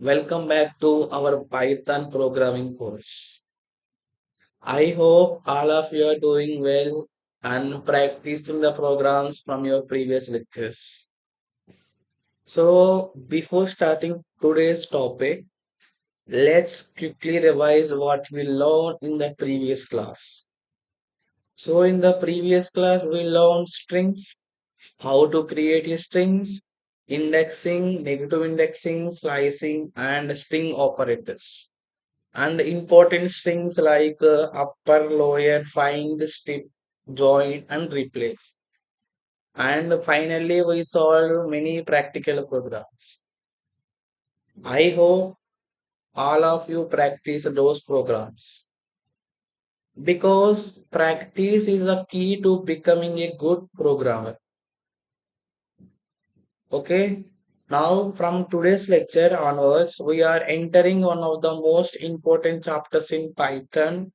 Welcome back to our Python programming course. I hope all of you are doing well and practicing the programs from your previous lectures. So, before starting today's topic, let's quickly revise what we learned in the previous class. So, in the previous class, we learned strings, how to create a strings, indexing, negative indexing, slicing, and string operators. And important strings like upper, lower, find, strip, join, and replace. And finally, we solve many practical programs. I hope all of you practice those programs because practice is a key to becoming a good programmer. Okay. Now, from today's lecture onwards, we are entering one of the most important chapters in Python.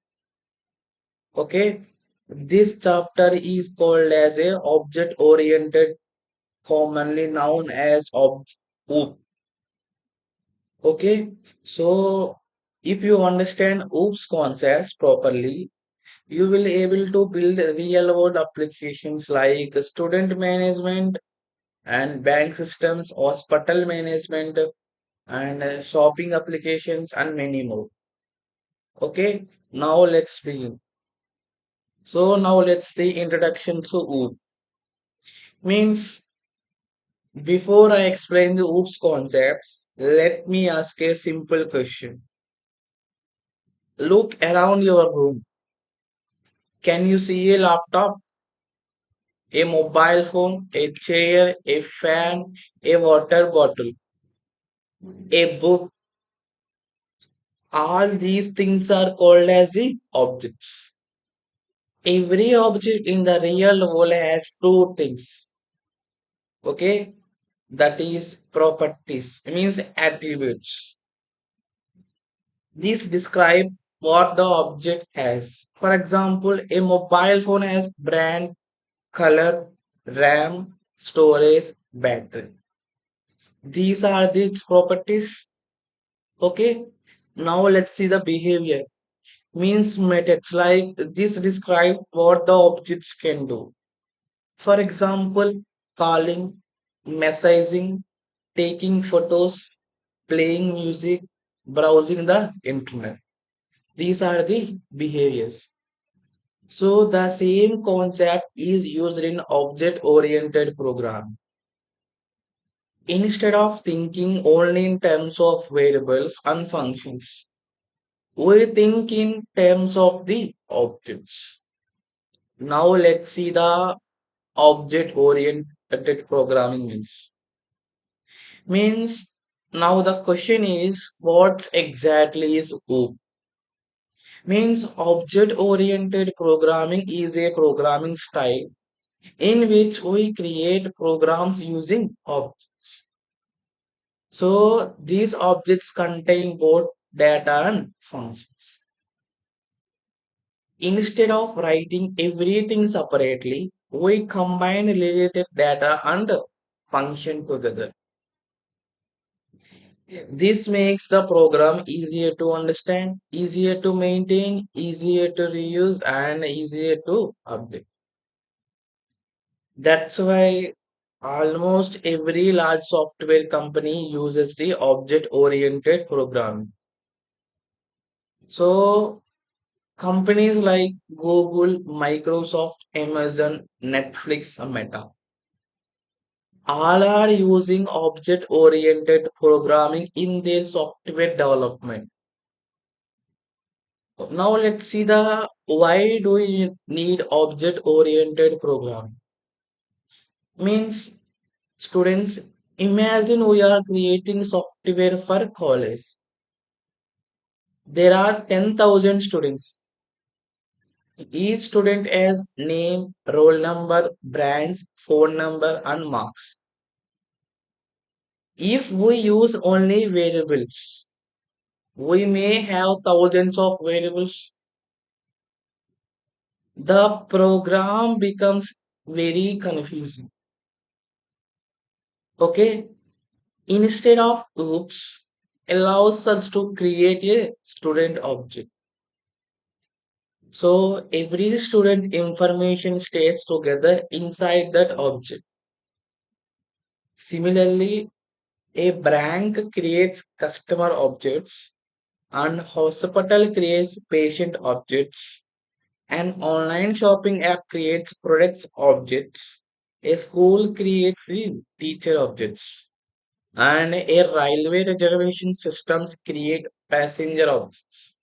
Okay, this chapter is called as a object oriented, commonly known as OOP. Okay, so if you understand OOP's concepts properly, you will able to build real world applications like student management and bank systems, hospital management, and shopping applications, and many more. Okay, now let's begin. So now let's the introduction to OOP. Means before I explain the OOPS concepts, let me ask a simple question. Look around your room. Can you see a laptop, a mobile phone, a chair, a fan, a water bottle, a book? All these things are called as the objects. Every object in the real world has two things. Okay, that is properties, means attributes. These describe what the object has. For example, a mobile phone has brand, color, RAM, storage, battery. These are its properties. Okay. Now let's see the behavior. Means methods like this describe what the objects can do. For example, calling, messaging, taking photos, playing music, browsing the internet. These are the behaviors. So the same concept is used in object-oriented programming. Instead of thinking only in terms of variables and functions, we think in terms of the objects. Now let's see the object-oriented programming means. Means now the question is what exactly is OOP? Means object oriented programming is a programming style in which we create programs using objects. So these objects contain both data and functions. Instead of writing everything separately, we combine related data and function together. This makes the program easier to understand, easier to maintain, easier to reuse, and easier to update. That's why almost every large software company uses the object oriented programming. So, companies like Google, Microsoft, Amazon, Netflix, and Meta all are using object oriented programming in their software development. Now, let's see the why do we need object oriented programming? Means students, imagine we are creating software for college. There are 10,000 students. Each student has name, roll number, branch, phone number, and marks. If we use only variables, we may have thousands of variables. The program becomes very confusing. Okay, instead of oops, allows us to create a student object. So every student information stays together inside that object. Similarly, a bank creates customer objects and hospital creates patient objects. An online shopping app creates products objects. A school creates the teacher objects. And a railway reservation systems create passenger objects.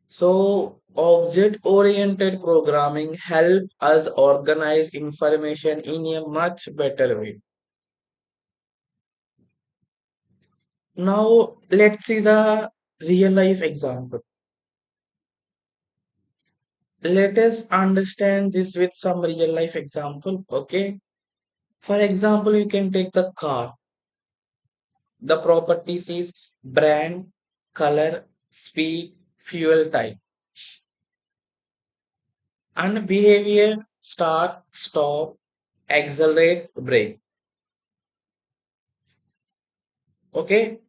So object oriented programming help us organize information in a much better way. Now let's see the real life example. Let us understand this with some real life example. Okay. For example, you can take the car. The properties is brand, color, speed, fuel type, and behavior start, stop, accelerate, brake. Okay.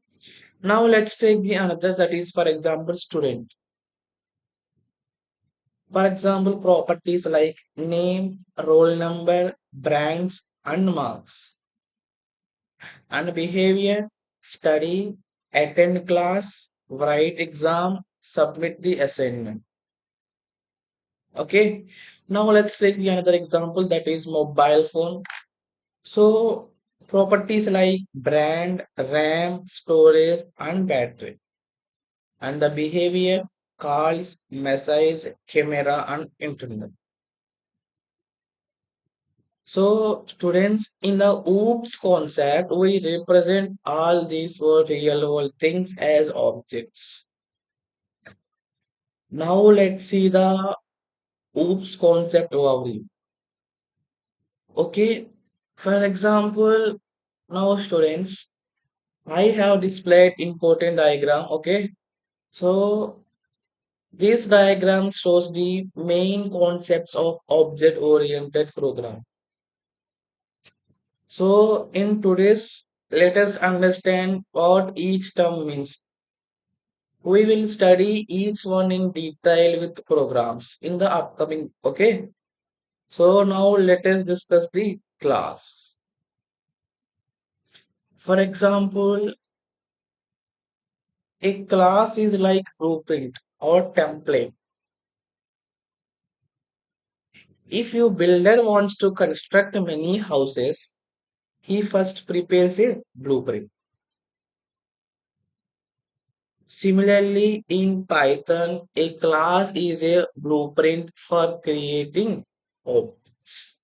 Now let's take the another that is for example student. For example, properties like name, roll number, brands, and marks. And behavior study, attend class, write exam, submit the assignment. Okay. Now let's take the another example that is mobile phone. So properties like brand, RAM, storage, and battery. And the behavior calls, message, camera, and internet. So students in the OOPS concept, we represent all these for real world things as objects. Now let's see the OOPS concept overview. Okay, for example, now students, I have displayed important diagram. Okay, so this diagram shows the main concepts of object oriented program. So in today's, let us understand what each term means. We will study each one in detail with programs in the upcoming. Okay, so now let us discuss the class. For example, a class is like blueprint or template. If your builder wants to construct many houses, he first prepares a blueprint. Similarly, in Python, a class is a blueprint for creating objects.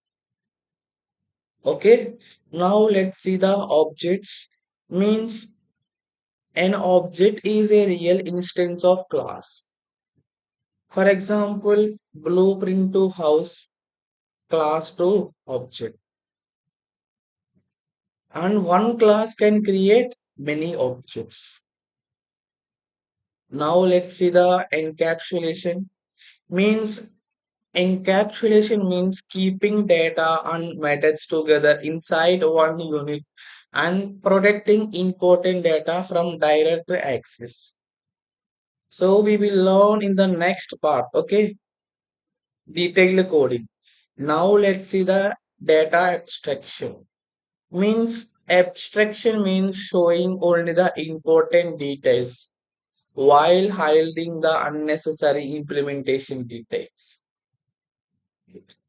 Okay, now let's see the objects. Means an object is a real instance of class. For example, blueprint to house, class to object. And one class can create many objects. Now let's see the encapsulation. Means encapsulation means keeping data and methods together inside one unit and protecting important data from direct access. So we will learn in the next part, okay? Detailed coding. Now let's see the data abstraction. Means abstraction means showing only the important details while hiding the unnecessary implementation details.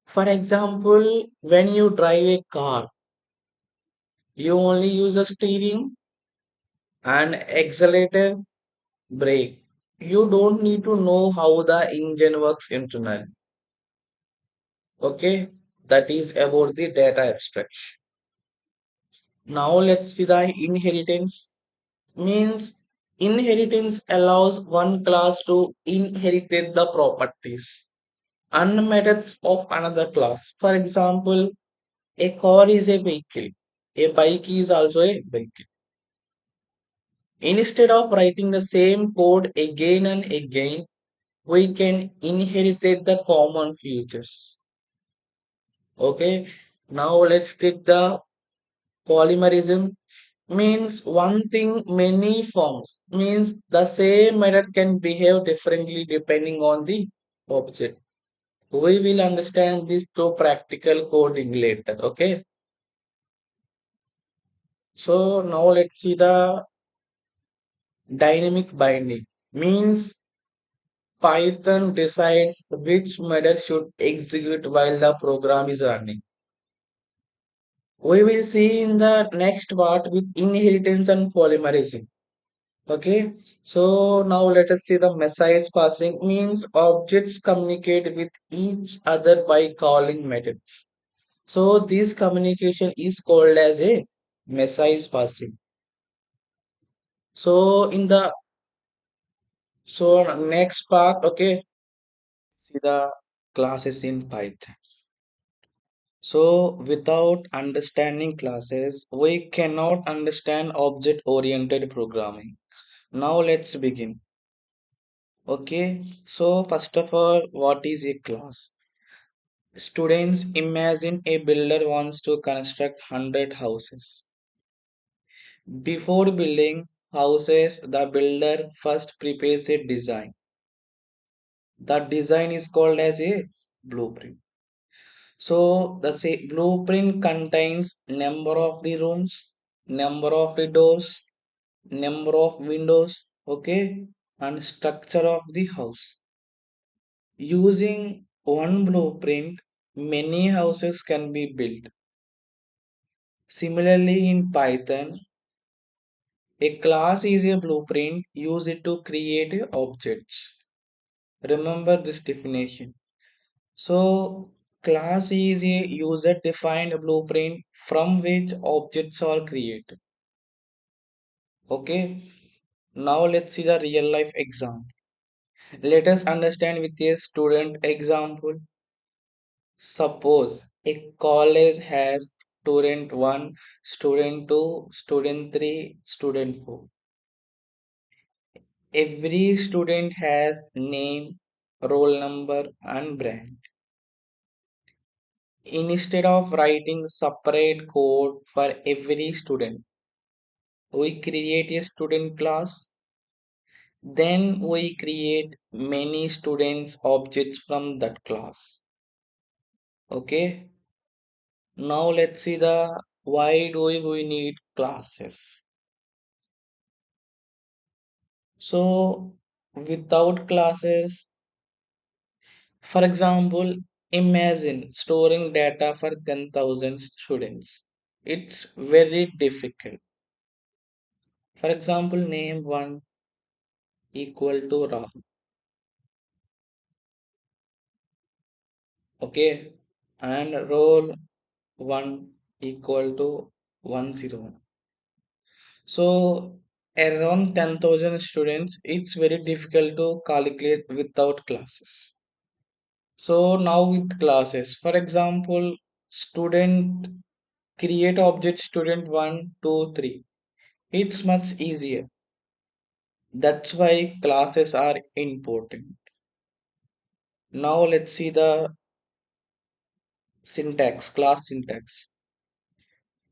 For example, when you drive a car, you only use a steering and accelerator, brake. You don't need to know how the engine works internally. Okay, that is about the data abstraction. Now let's see the inheritance. Means inheritance allows one class to inherit the properties and methods of another class. For example, a car is a vehicle. A bike is also a vehicle. Instead of writing the same code again and again, we can inherit the common features. Okay. Now let's take the polymerism. means one thing many forms means the same method can behave differently depending on the object. We will understand this through practical coding later. Okay. So now let's see the dynamic binding means Python decides which method should execute while the program is running. We will see in the next part with inheritance and polymerism. Okay, so now let us see the message passing means objects communicate with each other by calling methods. So this communication is called as a message passing. So in the next part, okay, see the classes in Python. So without understanding classes, we cannot understand object oriented programming. Now let's begin. Okay, so first of all, what is a class? Students, imagine a builder wants to construct 100 houses. Before building houses, the builder first prepares a design. The design is called as a blueprint. So the say blueprint contains number of the rooms, number of the doors, number of windows, okay, and structure of the house. Using one blueprint, many houses can be built. Similarly, in Python, a class is a blueprint used to create objects. Remember this definition. So, class is a user defined blueprint from which objects are created. Okay, now let's see the real life example. Let us understand with a student example. Suppose a college has student 1, student 2, student 3, student 4. Every student has name, roll number, and branch. Instead of writing separate code for every student, we create a student class. Then we create many students objects from that class. Okay. Now let's see the why do we need classes. So without classes, for example, imagine storing data for 10,000 students. It's very difficult. For example, name 1 equal to Rahul. Okay. And roll 1 equal to 101. So around 10,000 students, it's very difficult to calculate without classes. So now with classes, for example, student create object student 1, 2, 3. It's much easier. That's why classes are important. Now let's see the syntax, class syntax.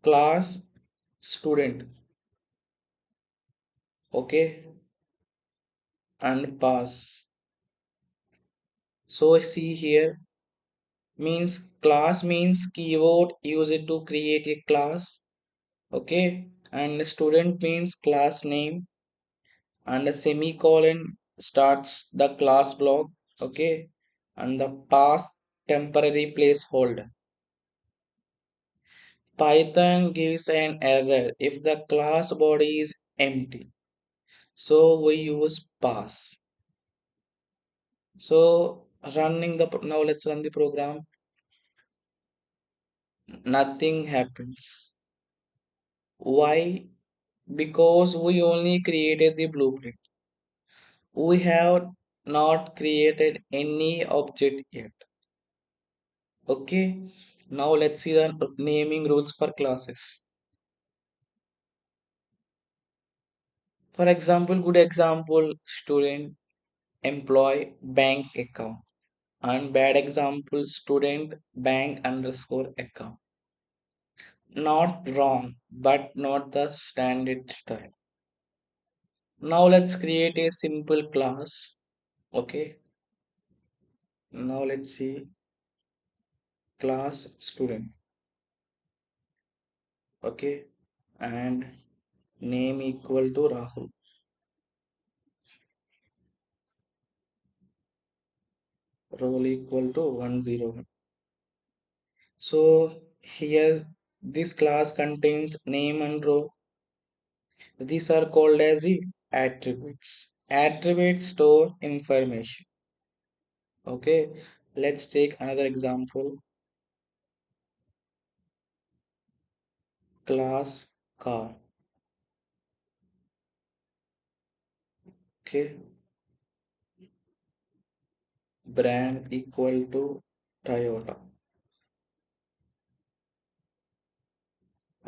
Class student, okay, and pass. So see here means class means keyword used to create a class, okay, and student means class name, and a semicolon starts the class block, okay, and the pass temporary placeholder. Python gives an error if the class body is empty, so we use pass. So running the now let's run the program. Nothing happens. Why? Because we only created the blueprint. We have not created any object yet. Okay. Now let's see the naming rules for classes. For example, good example, student, employee, bank account. And bad example, student, bank underscore account. Not wrong, but not the standard style. Now let's create a simple class. Okay. Now let's see class student. Okay. And name equal to Rahul. Roll equal to 101. So here this class contains name and row. These are called as the attributes. Attributes store information. Okay. Let's take another example. Class car. Okay. Brand equal to Toyota.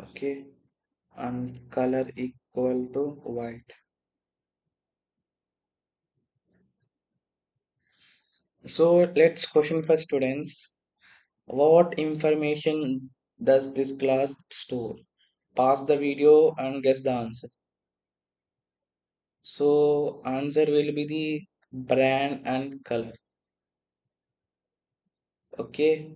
Okay. And color equal to white. So let's question for students. What information does this class store? Pause the video and guess the answer. So answer will be the brand and color. Okay.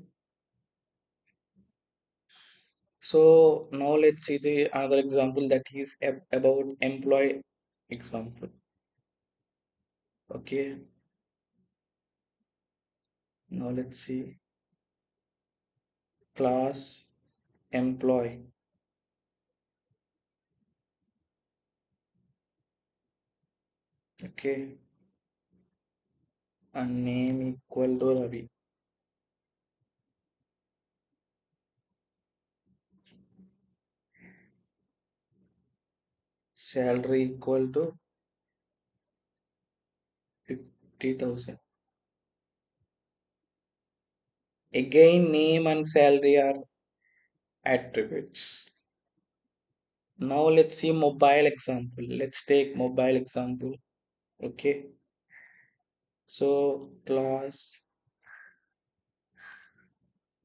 So now let's see the another example that is about employee example. Okay. Now let's see class employee. Okay. And name equal to Ravi. Salary equal to 50,000. Again, name and salary are attributes. Now let's see mobile example. Let's take mobile example. Okay. So class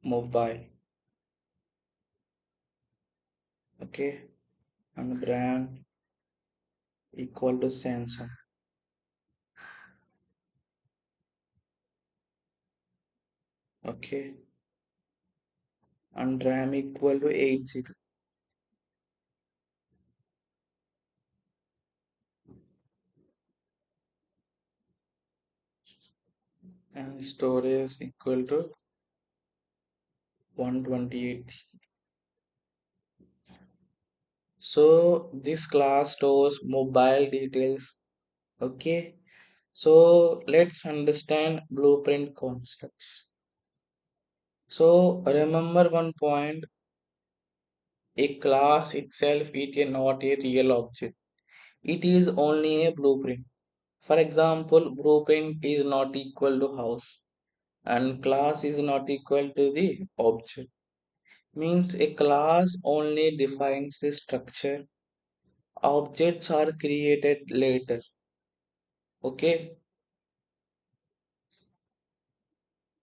mobile. Okay. And brand equal to Samsung. Okay. And RAM equal to 8 GB. And storage equal to 128. So this class stores mobile details. Okay. So let's understand blueprint concepts. So remember one point, a class itself is not a real object. It is only a blueprint. For example, blueprint is not equal to house and class is not equal to the object. Means a class only defines the structure. Objects are created later. Okay.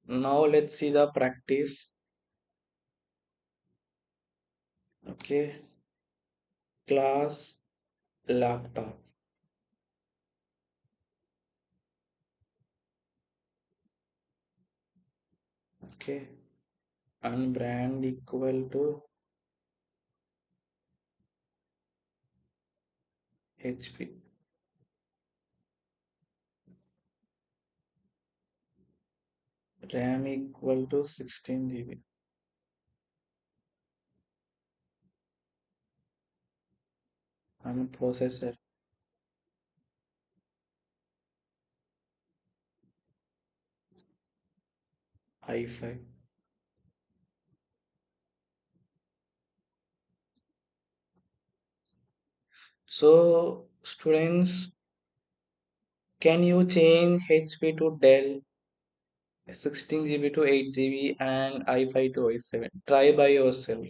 Now let's see the practice. Okay. Class laptop. Okay. And brand equal to HP. RAM equal to 16 GB. And processor i5. So students, can you change HP to Dell, 16 GB to 8 GB and i5 to i7? Try by yourself.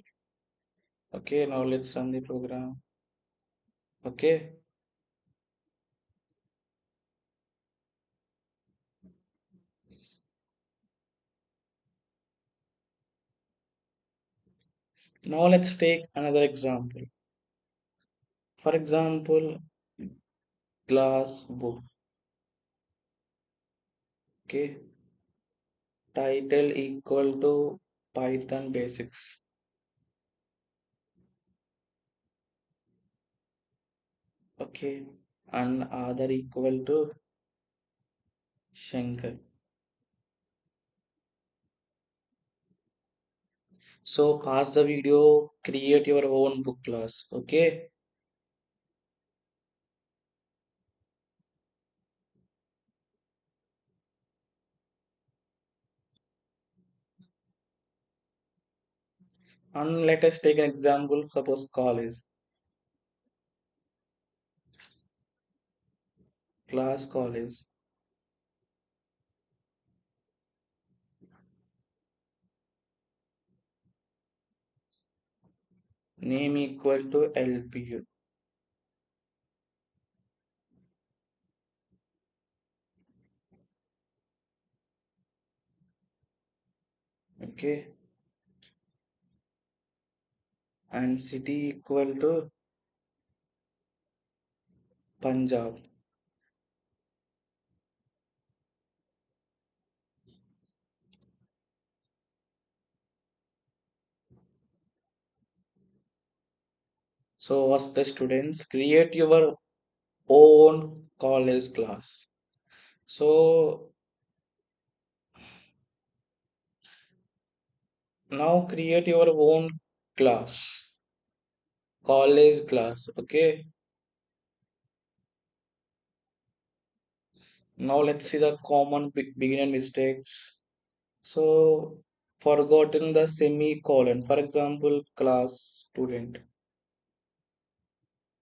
Okay, now let's run the program. Okay. Now let's take another example. For example, glass book. Okay, title equal to Python basics. Okay, and other equal to Shankar. So pause the video, create your own book class. Okay, and let us take an example. Suppose college, class college, name equal to LPU. Okay, and city equal to Punjab. So what's the students create your own college class. So now create your own class, college class. Okay. Now let's see the common beginner mistakes. So forgotten the semicolon. For example, class student.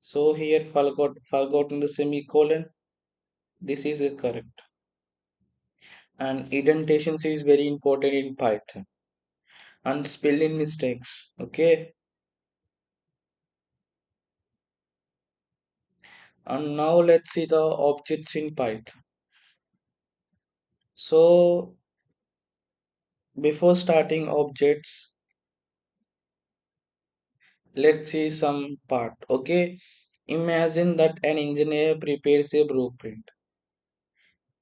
So here forgotten the semicolon. This is correct. And indentation is very important in Python. And spelling mistakes. Okay. And now let's see the objects in Python. So before starting objects, let's see some part. Okay, imagine that an engineer prepares a blueprint.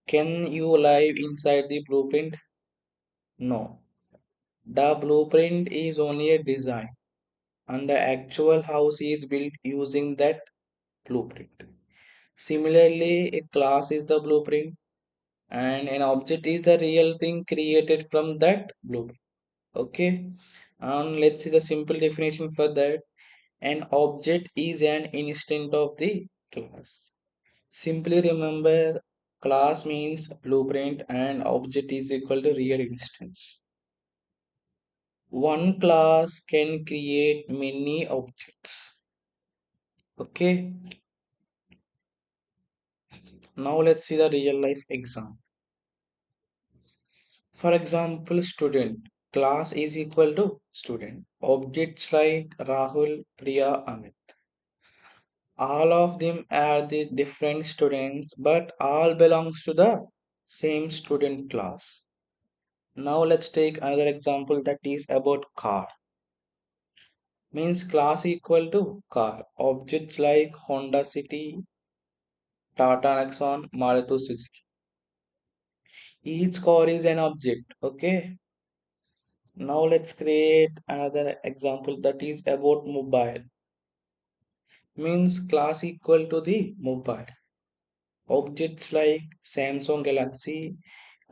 Can you live inside the blueprint? No. The blueprint is only a design, and the actual house is built using that blueprint. Similarly, a class is the blueprint, and an object is the real thing created from that blueprint. Okay, and let's see the simple definition for that. An object is an instance of the class. Simply remember, class means blueprint and object is equal to real instance. One class can create many objects. Okay, now let's see the real life example. For example, student. Class is equal to student. Objects like Rahul, Priya, Amit. All of them are the different students, but all belongs to the same student class. Now let's take another example that is about car. Means class equal to car. Objects like Honda City, Tata Nexon, Maruti Suzuki. Each car is an object. Okay. Now let's create another example that is about mobile. Means class equal to the mobile. Objects like Samsung Galaxy,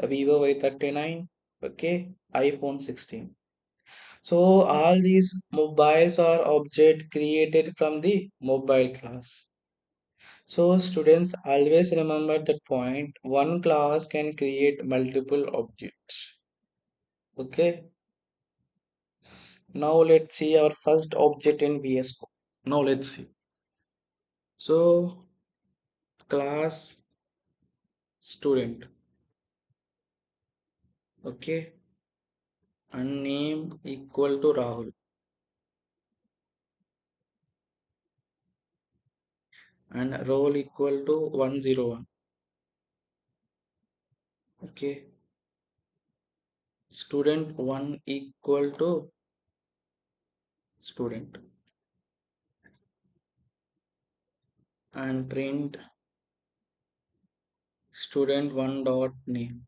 Vivo Y39, okay, iPhone 16. So all these mobiles are object created from the mobile class. So students always remember that point. One class can create multiple objects. Okay. Now let's see our first object in VS Code. Now let's see. So class student. Okay. And name equal to Rahul. And role equal to 101. Okay, student 1 equal to student, and print student1 dot name.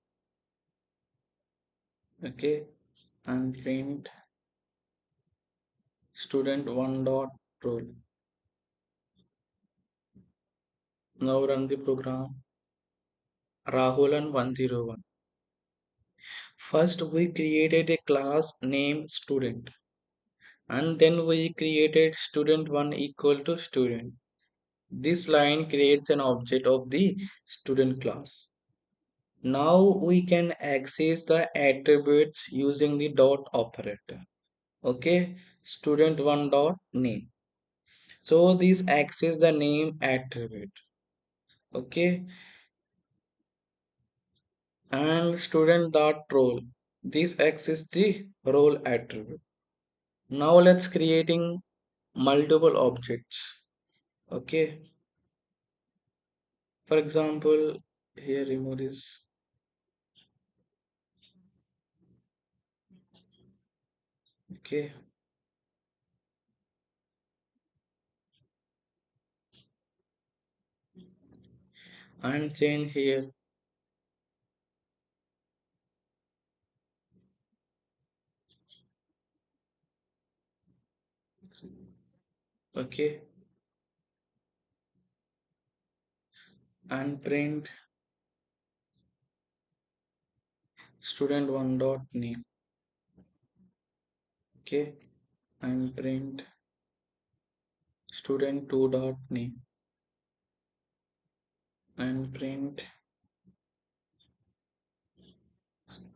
Okay, and print student1 dot roll. Now run the program. Rahulan 101. First we created a class named student, and then we created student1 equal to student. This line creates an object of the student class. Now we can access the attributes using the dot operator. Okay, student1 dot name. So this access the name attribute. Okay, and student dot role. This access the role attribute. Now let's creating multiple objects. Okay, for example, here remove this. Okay, and change here. Okay, and print student1 dot name. Okay, and print student2 dot name, and print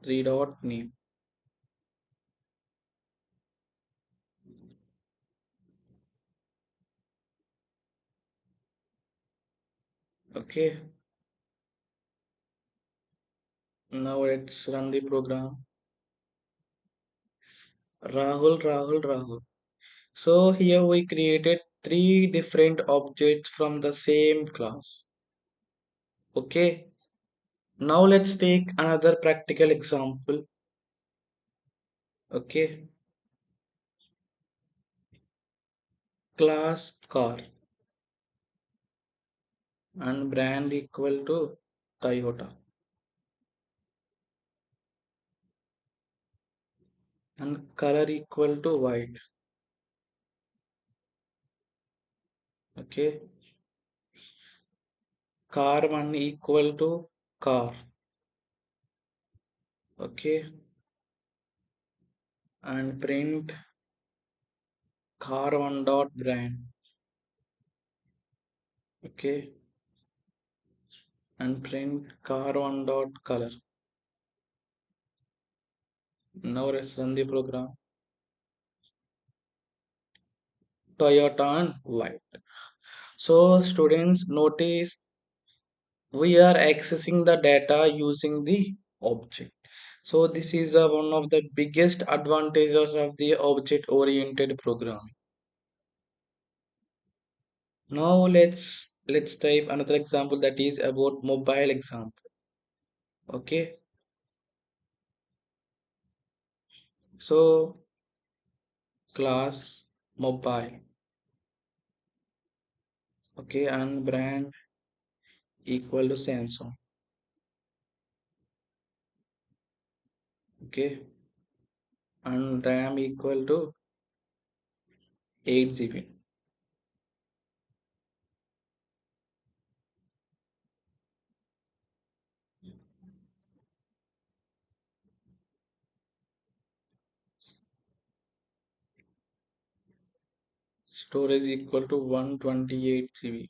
3 dot name. Okay, now let's run the program. Rahul. So here we created three different objects from the same class. Okay, now let's take another practical example. Okay, class car and brand equal to Toyota, and color equal to white. Okay, car one equal to car. Okay, and print car one dot brand. Okay, and print car one dot color. Now let's run the program. Toyota and white. So students notice we are accessing the data using the object. So this is one of the biggest advantages of the object oriented programming. Now let's type another example that is about mobile example. Okay, so class mobile. Okay, and brand equal to Samsung. Okay, and RAM equal to 8 GB. Storage equal to 128 GB.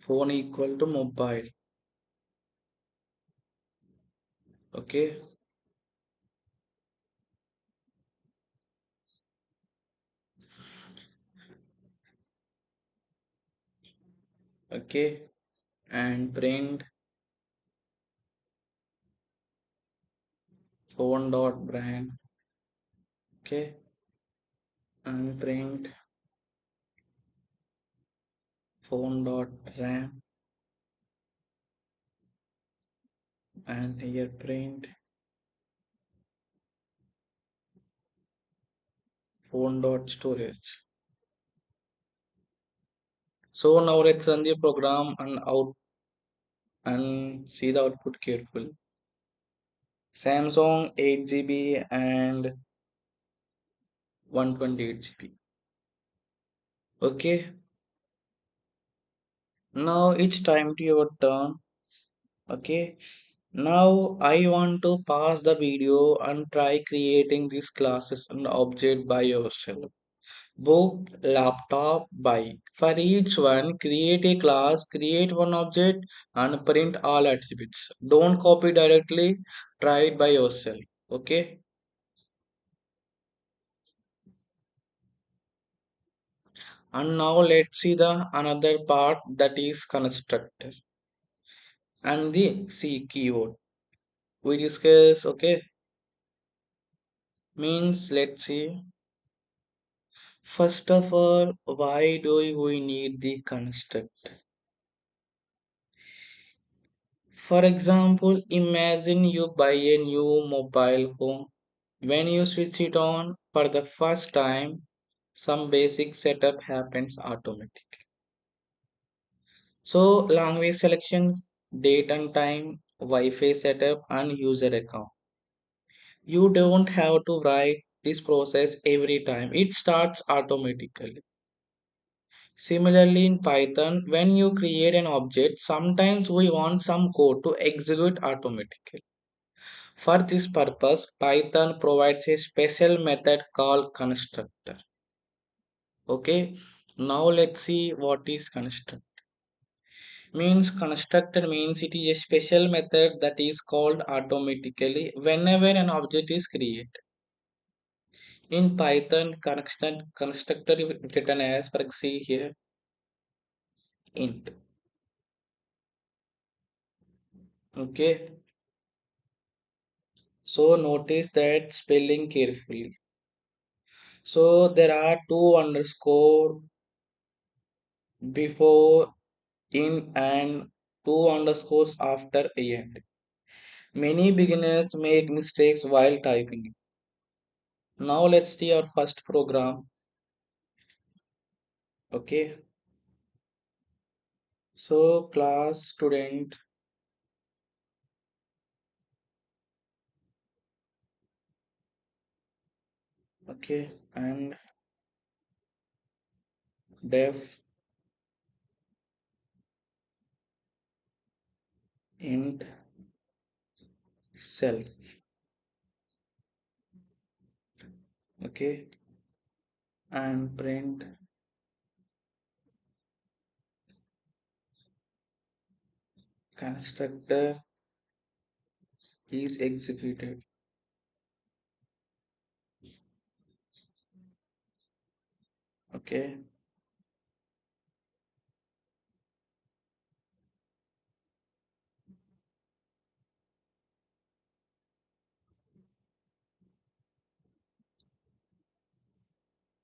Phone equal to mobile. Okay, okay, and print phone dot brand. Okay, and print phone dot RAM, and here print phone dot storage. So now let's run the program and see the output carefully. Samsung 8 GB and 128 GB. Okay, now it's time to your turn. Okay, now I want to pause the video and try creating these classes and object by yourself. Book, laptop, bike. For each one, create a class, create one object, and print all attributes. Don't copy directly, try it by yourself. Okay, and now let's see the another part, that is constructor and the C keyword. We discuss, okay, means let's see. First of all, why do we need the construct? For example, imagine you buy a new mobile phone. When you switch it on for the first time, some basic setup happens automatically. So, language selections, date and time, Wi-Fi setup, and user account. You don't have to write this process every time. It starts automatically. Similarly, in Python, when you create an object, sometimes we want some code to execute automatically. For this purpose, Python provides a special method called constructor. Okay, now let's see what is constructor. Means constructor means it is a special method that is called automatically whenever an object is created. In Python, constructor is written as, for see here, int. Okay, so notice that spelling carefully. So there are two underscore before in and two underscores after end. Many beginners make mistakes while typing. Now let's see our first program. Okay, so class student. Okay, and def int self. Okay, and print constructor is executed. Okay,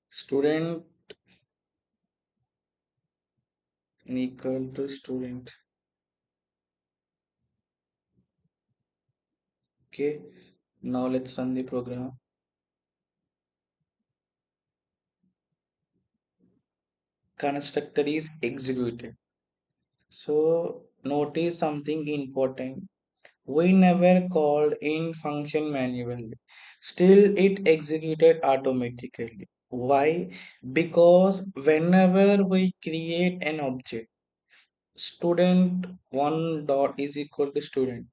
student equal to student. Okay, now let's run the program. Constructor is executed. So notice something important. We never called in function manually. Still it executed automatically. Why? Because whenever we create an object, student one dot is equal to student.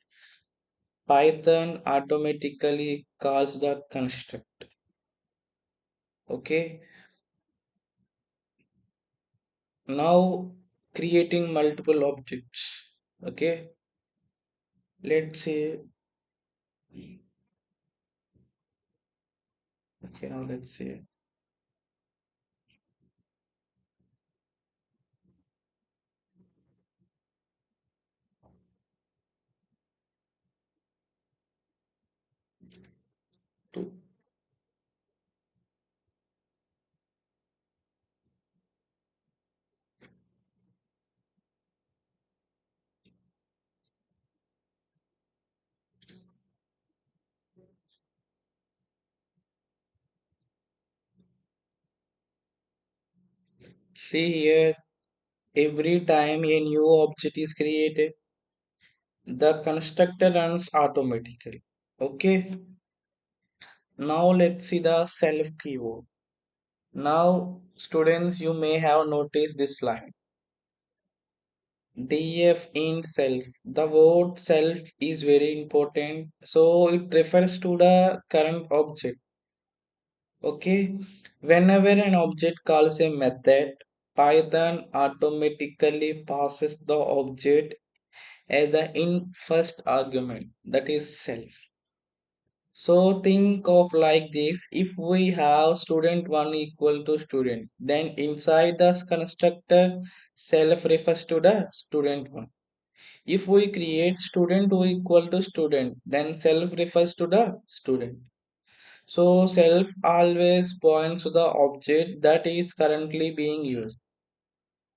Python automatically calls the construct. Okay. Now creating multiple objects. Okay. Let's say, okay, now let's say two. See here, every time a new object is created, the constructor runs automatically. Okay, now let's see the self keyword. Now, students, you may have noticed this line. Def int self. The word self is very important. So it refers to the current object. Okay. Whenever an object calls a method, Python automatically passes the object as a in first argument, that is self. So think of like this, if we have student1 equal to student, then inside the constructor self refers to the student1. If we create student2 equal to student, then self refers to the student. So self always points to the object that is currently being used.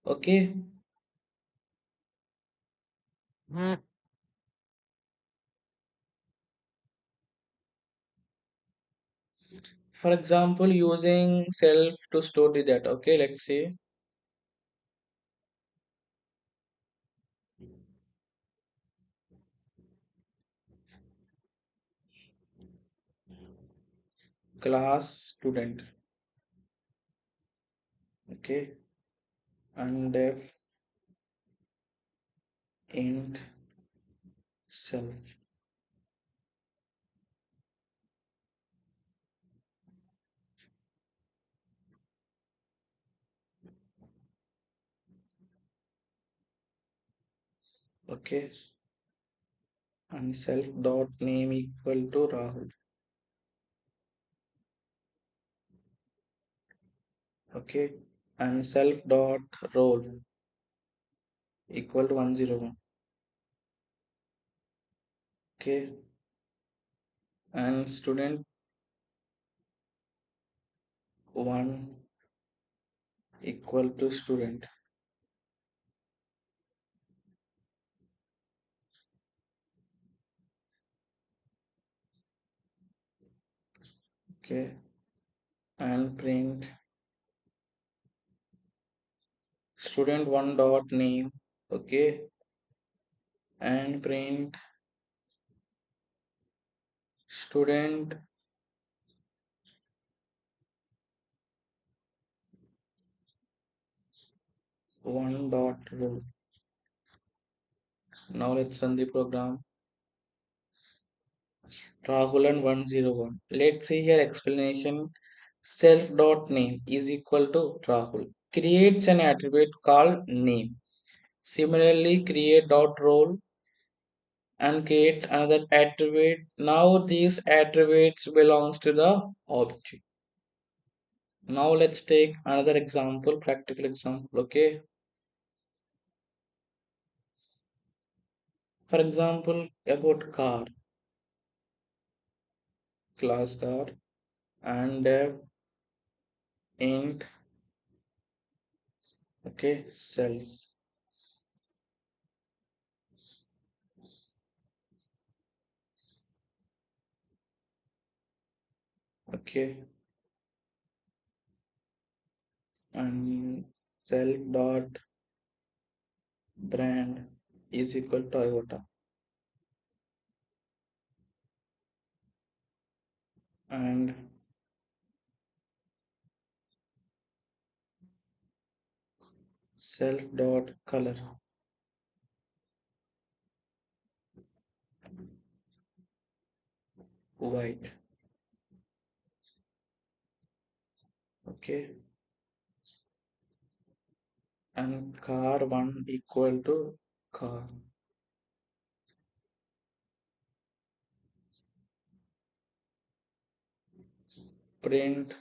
Okay. For example, using self to store the data. Okay, let's say class student. Okay, and def int self. Okay, and self dot name equal to Rahul. Okay, and self dot role equal to 101. Okay, and student 1 equal to student. Okay, and print student 1 dot name. Okay, and print student 1 dot row. Now let's run the program. Rahul and 101. Let's see here explanation. Self dot name is equal to Rahul. Creates an attribute called name. Similarly, create dot role and creates another attribute. Now these attributes belongs to the object. Now let's take another example, practical example. Okay. For example, about car, class car, and int. Okay, self. Okay, and self dot brand is equal to Toyota, and self dot color white. Okay, and car one equal to car. Print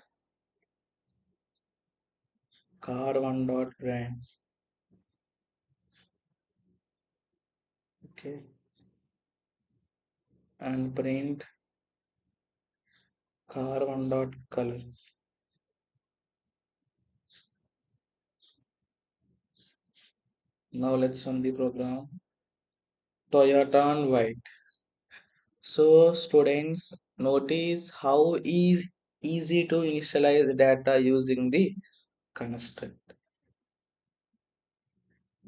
car one dot brand. Okay, and print car one dot color. Now let's run the program. Toyota and white. So students, notice how is easy to initialize data using the construct.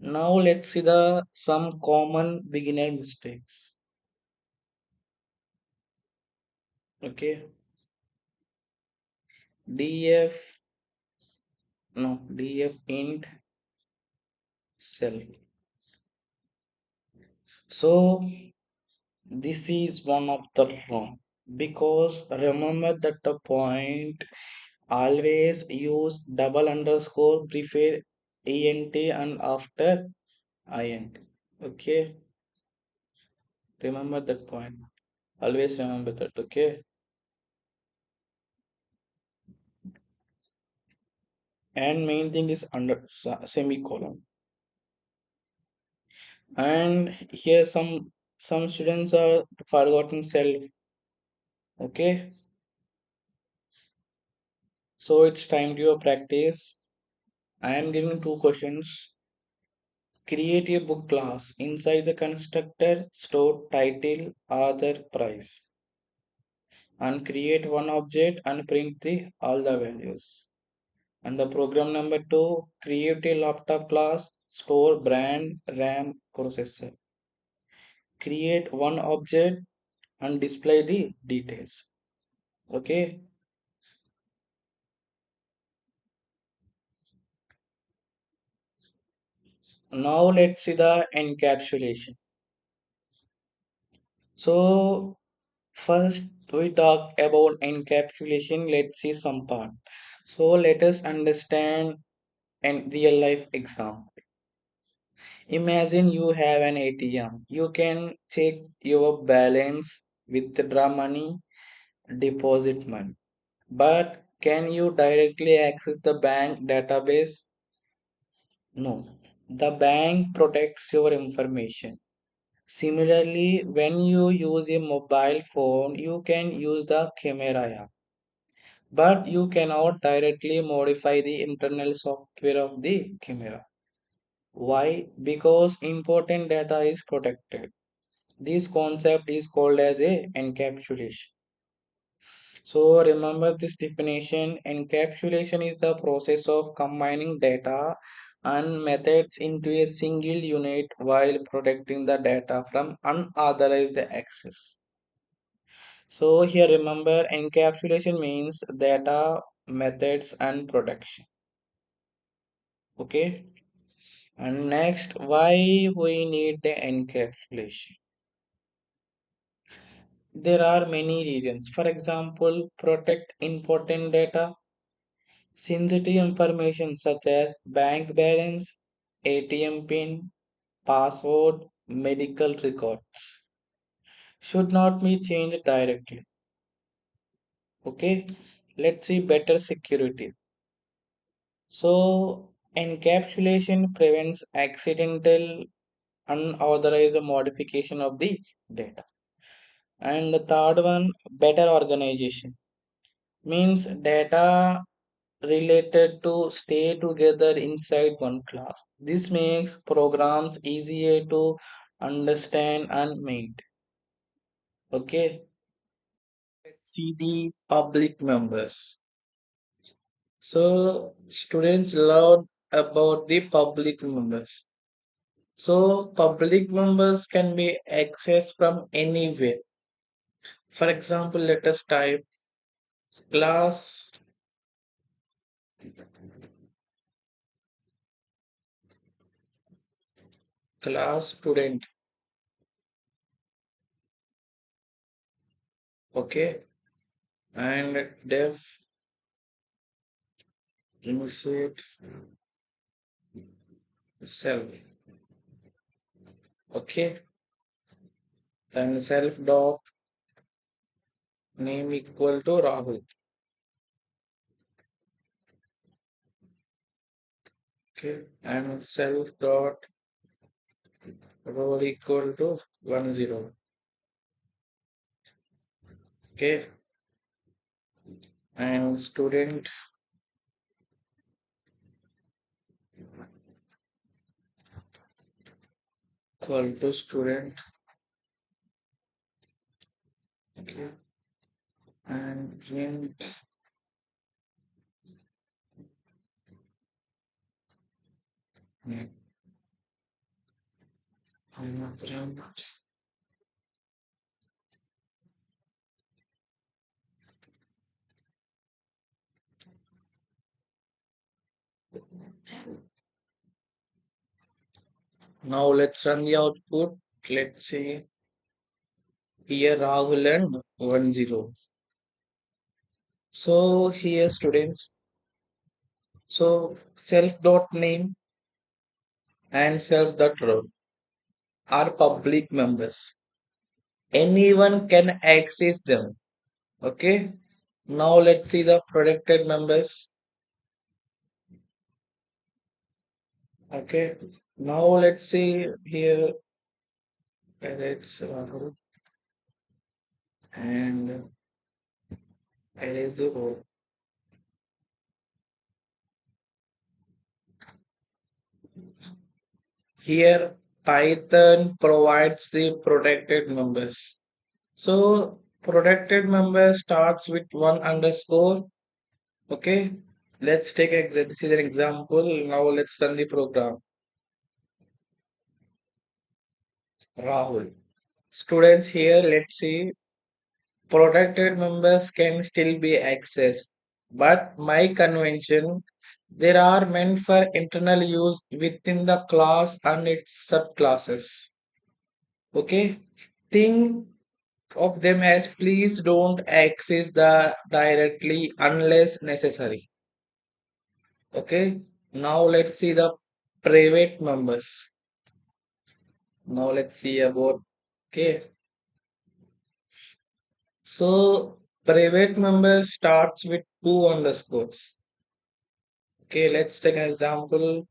Now let's see the some common beginner mistakes. Okay, df no df int cell. So this is one of the wrong, because remember that the point always use double underscore before ent and after int. Okay, remember that point. Always remember that. Okay, and main thing is under semicolon. And here some students are forgotten self. Okay, so it's time to your practice. I am giving two questions. Create a book class. Inside the constructor, store title, author, price, and create one object and print the all the values. And the program number two, create a laptop class, store brand, RAM, processor. Create one object and display the details. Okay. Now let's see the encapsulation. So first we talk about encapsulation. Let's see some part. So let us understand a real life example. Imagine you have an ATM. You can check your balance, withdraw money, deposit money. But can you directly access the bank database? No. The bank protects your information. Similarly, when you use a mobile phone, you can use the camera app, but you cannot directly modify the internal software of the camera. Why? Because important data is protected. This concept is called as a encapsulation. So remember this definition. Encapsulation is the process of combining data and methods into a single unit while protecting the data from unauthorized access. So here remember, encapsulation means data, methods and protection. Okay. And next, why we need the encapsulation? There are many reasons. For example, protect important data, sensitive information such as bank balance, ATM pin, password, medical records should not be changed directly. Okay. Let's see better security. So, encapsulation prevents accidental, unauthorized modification of the data. And the third one, better organization, means data related to stay together inside one class. This makes programs easier to understand and maintain. Okay, let's see the public members. So, students learn about the public members. So public members can be accessed from anywhere. For example, let us type class class student. Okay, and def initiate self. Okay, then self dot name equal to Rahul. Okay, and self dot role equal to 10. Okay, and student equal to student. Okay, and print name. Now let's run the output. Let's see here Rahul and 10. So here students, so self dot name and self dot row are public members. Anyone can access them. Okay. Now let's see the protected members. Okay. Now let's see here. Let's and erase the row. Here Python provides the protected members. So protected member starts with one underscore. Okay. Let's take this is an example. Now let's run the program. Rahul. Students here, let's see. Protected members can still be accessed, but my convention, they are meant for internal use within the class and its subclasses. Okay, think of them as please don't access the directly unless necessary. Okay, now let's see the private members. Now let's see about okay. So private member starts with two underscores. Okay, let's take an example.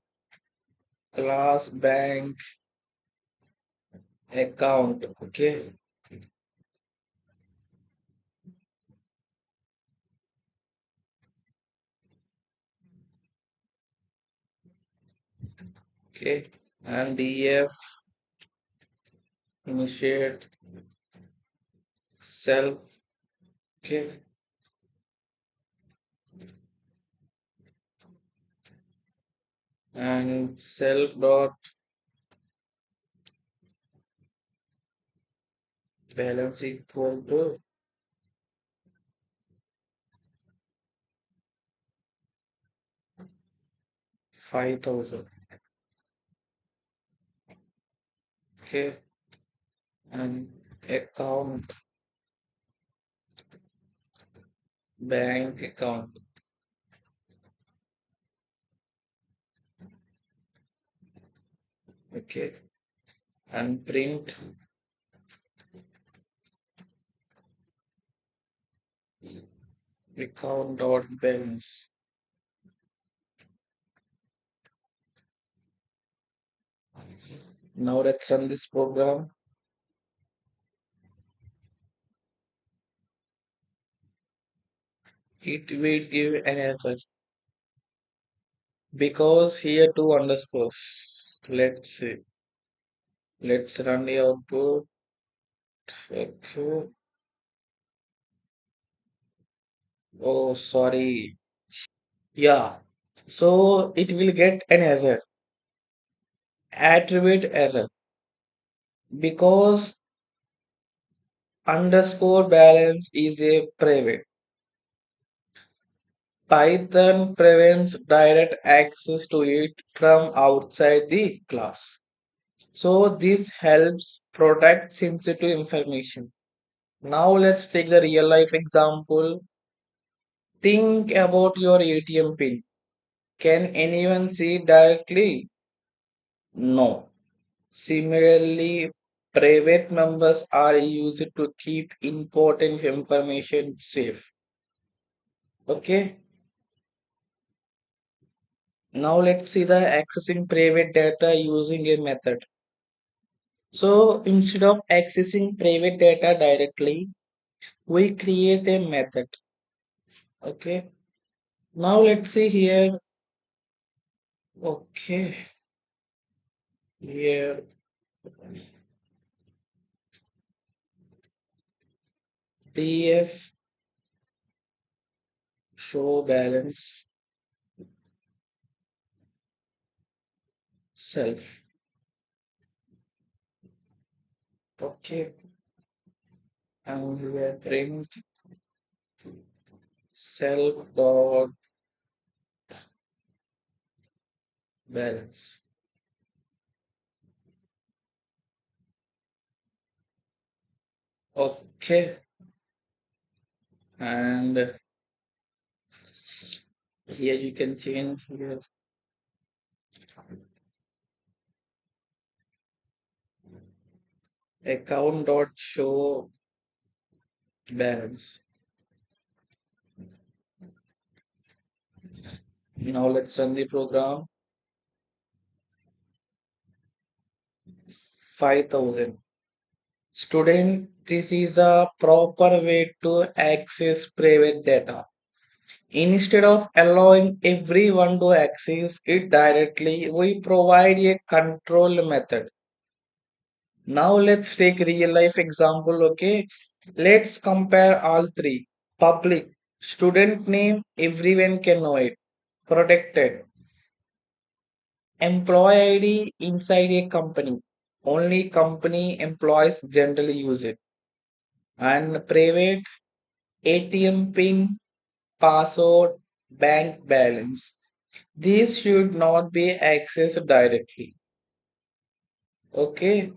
Class bank account. Okay, okay, and DF initiate self. Okay, and self dot balance equal to 5,000. Okay, and account bank account. Okay, and print account dot balance. Now let's run this program. It will give an error because here two underscores. Let's see. Let's run the output. Okay. Oh, sorry. Yeah. So it will get an error, attribute error, because underscore balance is a private. Python prevents direct access to it from outside the class. So this helps protect sensitive information. Now let's take the real life example. Think about your ATM pin. Can anyone see it directly? No. Similarly, private members are used to keep important information safe. Okay. Now let's see the accessing private data using a method. So instead of accessing private data directly, we create a method. Okay. Now let's see here. Okay. Here df show balance self. Okay, and we will print self dot balance. Okay, and here you can change here account dot show balance. Now let's run the program. 5,000. Student, this is a proper way to access private data. Instead of allowing everyone to access it directly, we provide a control method. Now let's take real life example, okay? Let's compare all three. Public, student name, everyone can know it. Protected, employee ID inside a company. Only company employees generally use it. And private, ATM pin, password, bank balance. These should not be accessed directly. Okay,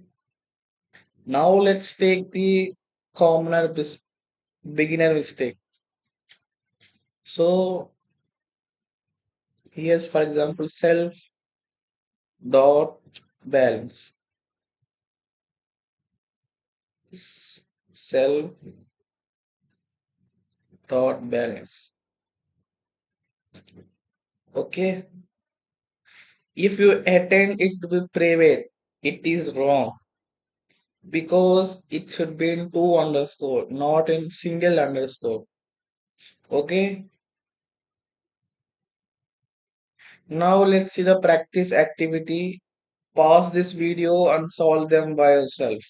now let's take the beginner mistake. So here's for example self dot balance. Self dot balance. Okay, if you attend it with private, it is wrong because it should be in two underscore, not in single underscore. Okay, now let's see the practice activity. Pause this video and solve them by yourself.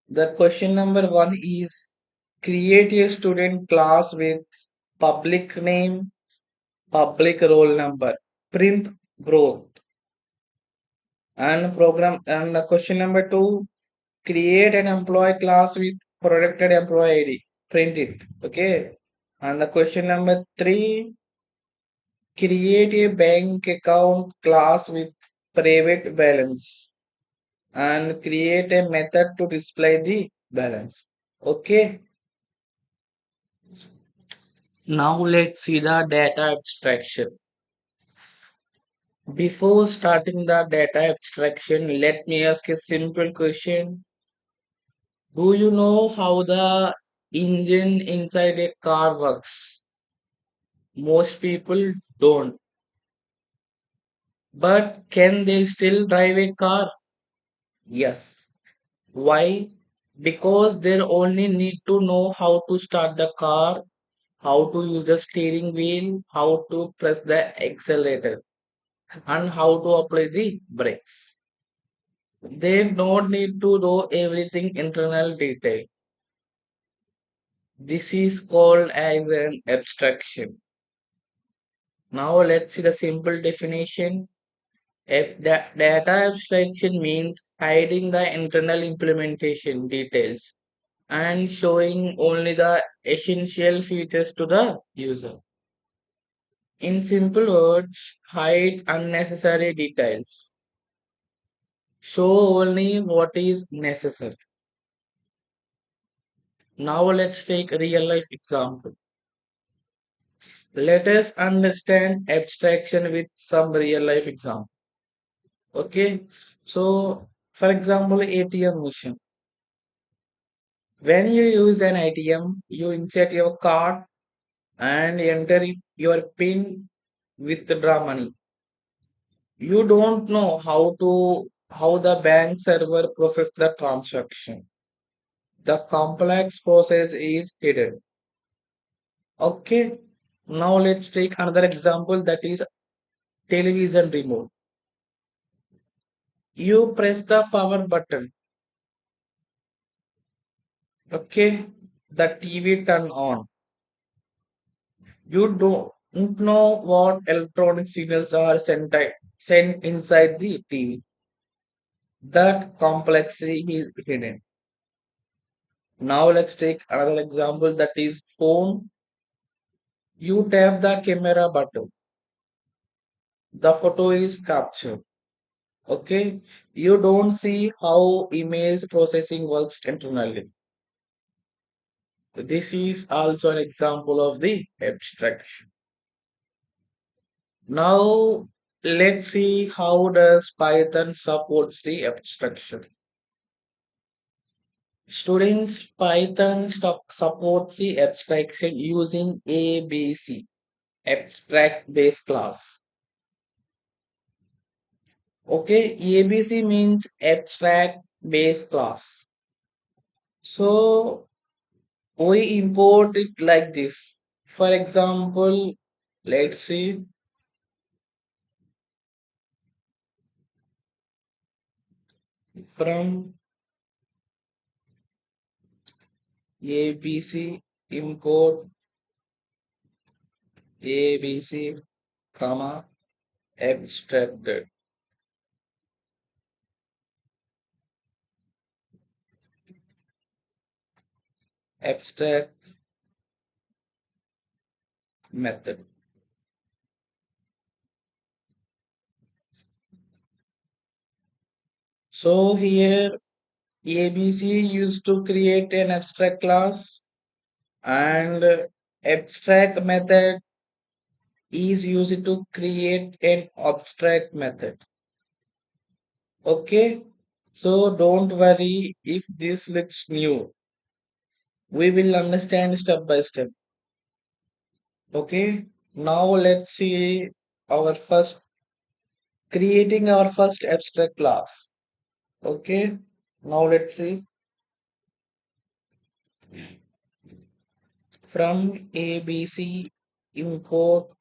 The question number one is create a student class with public name, public roll number, print growth, and program. And the question number two, create an employee class with protected employee ID, print it. Okay. And the question number three, create a bank account class with private balance and create a method to display the balance. Okay, now let's see the data abstraction. Before starting the data abstraction, let me ask a simple question. Do you know how the engine inside a car works? Most people don't. But can they still drive a car? Yes. Why? Because they only need to know how to start the car, how to use the steering wheel, how to press the accelerator, and how to apply the brakes. They don't need to know everything internal detail. This is called as an abstraction. Now let's see the simple definition. Data abstraction means hiding the internal implementation details and showing only the essential features to the user. In simple words, hide unnecessary details. Show only what is necessary. Now let's take a real life example. Let us understand abstraction with some real life example. Okay. So for example, ATM machine. When you use an ATM, you insert your card and enter your PIN, withdraw money. You don't know how the bank server process the transaction. The complex process is hidden. Okay, now let's take another example, that is television remote. You press the power button. Okay, the TV turn on. You don't know what electronic signals are sent inside the TV. That complexity is hidden. Now let's take another example, that is phone. You tap the camera button, the photo is captured. Okay, you don't see how image processing works internally. This is also an example of the abstraction. Now let's see how does Python supports the abstraction. Students, Python supports the abstraction using ABC, abstract base class. Okay, ABC means abstract base class. So we import it like this. For example, let's see, from ABC import ABC, comma, abstracted. Abstract method. So here ABC used to create an abstract class, and abstract method is used to create an abstract method. Okay, so don't worry if this looks new. We will understand step by step. Okay, now let's see our first creating our first abstract class. Okay, now let's see, from ABC import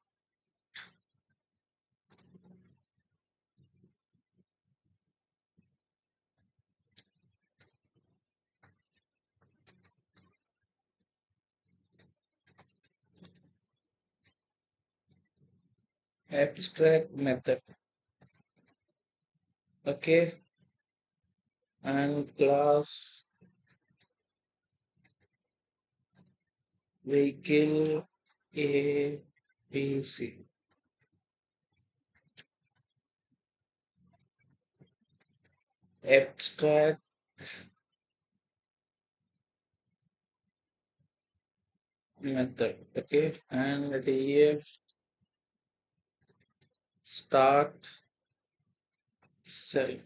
abstract method. Okay, and class vehicle ABC. Abstract method. Okay, and df start self.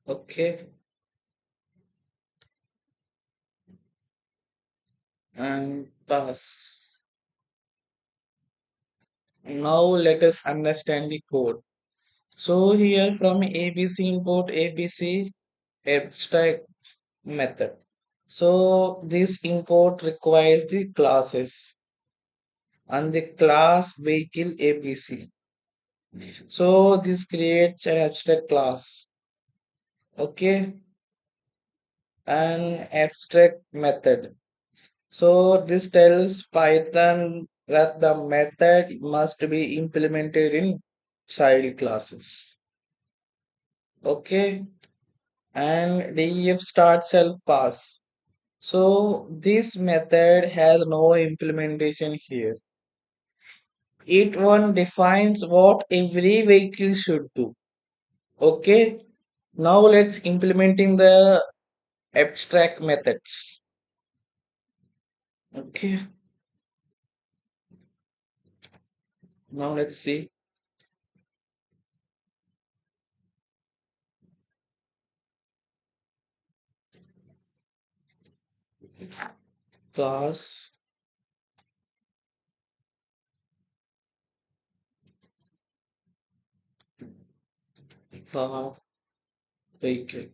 Okay, and pass. Now let us understand the code. So here from ABC import ABC abstract method. So this import requires the classes and the class vehicle ABC. So this creates an abstract class. Okay, an abstract method. So this tells Python that the method must be implemented in child classes. Okay, and def start self pass. So this method has no implementation here. It one defines what every vehicle should do. Okay, now let's implementing the abstract methods. Okay, now let's see, class car vehicle.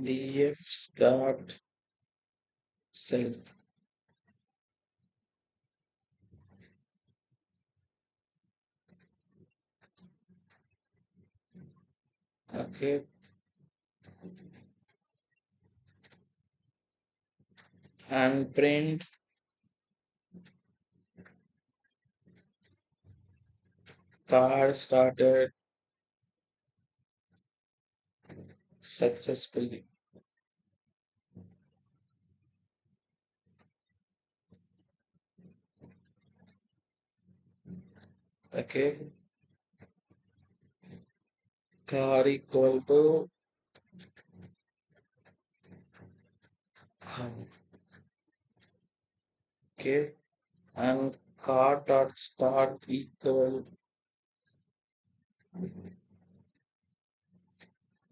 Df start self. Okay. And print car started successfully. Okay. Car equal to car. Okay. And car dot start equal.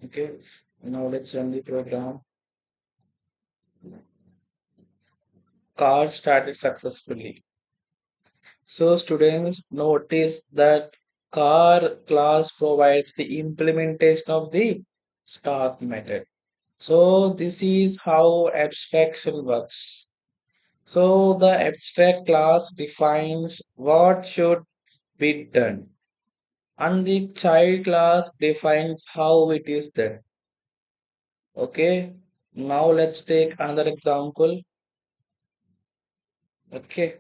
Okay. Now let's run the program. Car started successfully. So students notice that car class provides the implementation of the start method. So this is how abstraction works. So the abstract class defines what should be done, and the child class defines how it is done. Okay. Now let's take another example. Okay.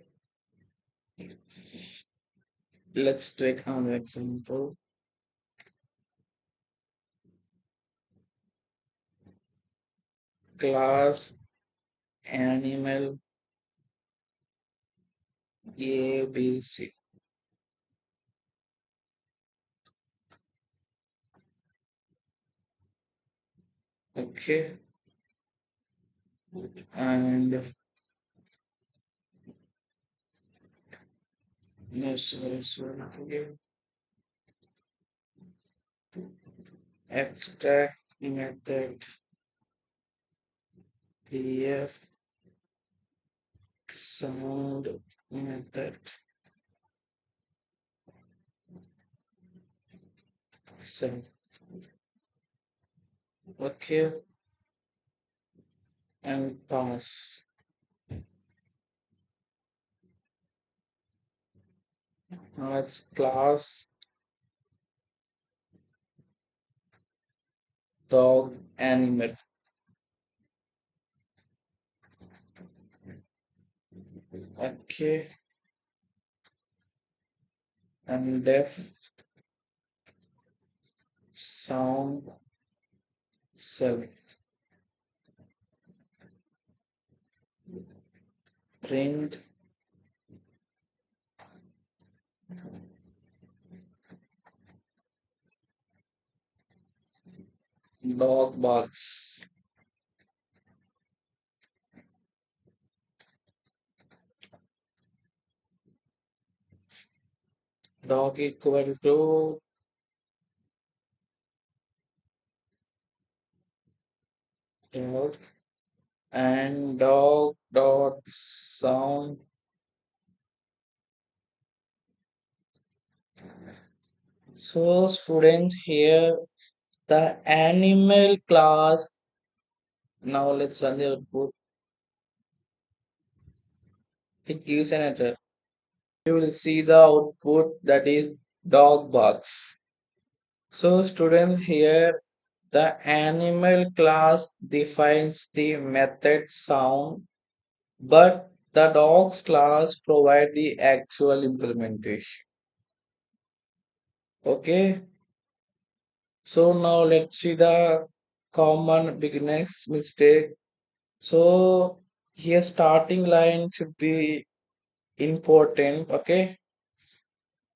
Let's take another example. Class animal A B C. Okay. And no, sorry. Okay. Abstract method df sound method. So okay, and pass. Now it's class dog animal. Okay, and def sound self. Print dog barks. Dog equal to dog and dog dot sound. So students here the animal class. Now let's run the output. It gives an error. You will see the output that is dog barks. So students here the animal class defines the method sound, but the dogs class provide the actual implementation. Okay, so now let's see the common beginners mistake. So here starting line should be important. Okay,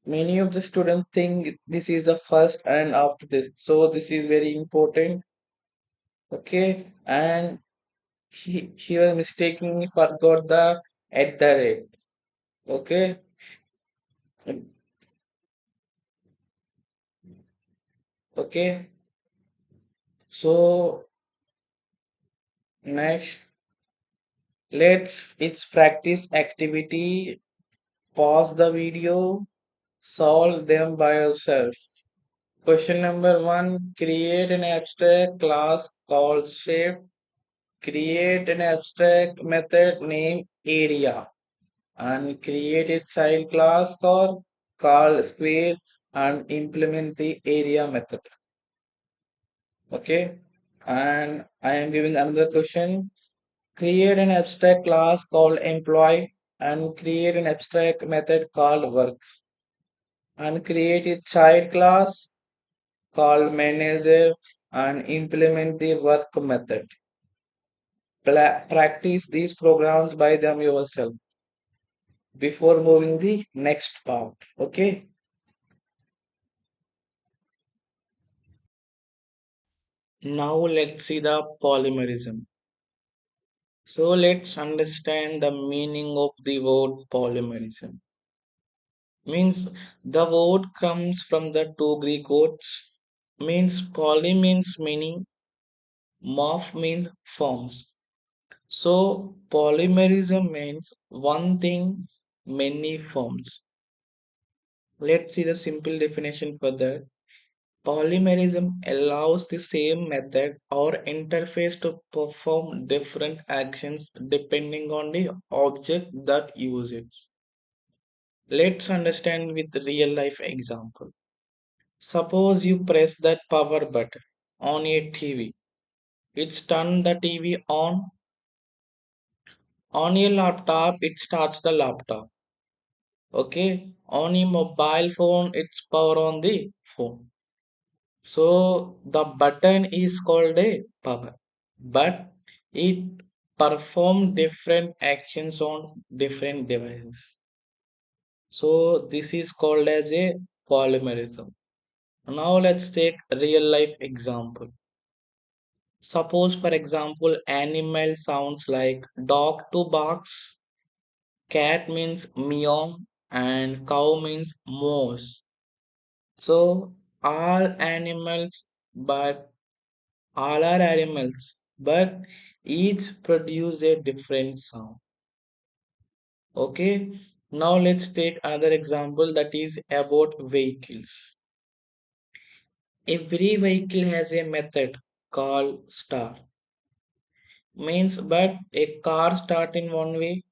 many of the students think this is the first and after this, so this is very important. Okay, and he was mistakenly forgot the at the rate. Okay, okay. So next, it's practice activity. Pause the video, solve them by yourself. Question number one: create an abstract class called shape. Create an abstract method named area, and create a child class called square and implement the area method. Okay, and I am giving another question. Create an abstract class called employee and create an abstract method called work and create a child class called manager and implement the work method. Practice these programs by them yourself before moving the next part. Okay. Now let's see the polymerism. So let's understand the meaning of the word polymerism. Means the word comes from the two Greek words. Means poly means many, morph means forms. So polymerism means one thing, many forms. Let's see the simple definition for that. Polymerism allows the same method or interface to perform different actions depending on the object that uses it. Let's understand with real life example. Suppose you press that power button on a TV. It's turn the TV on your laptop, it starts the laptop. Okay. On your mobile phone, it's power on the phone. So the button is called a power, but it perform different actions on different devices. So this is called as a polymerism. Now let's take a real life example. Suppose for example animal sounds like dog to barks, cat means meow, and cow means moose. So all animals but all are animals, but each produce a different sound. Okay, now let's take another example that is about vehicles. Every vehicle has a method called start. Means, but a car start in one way,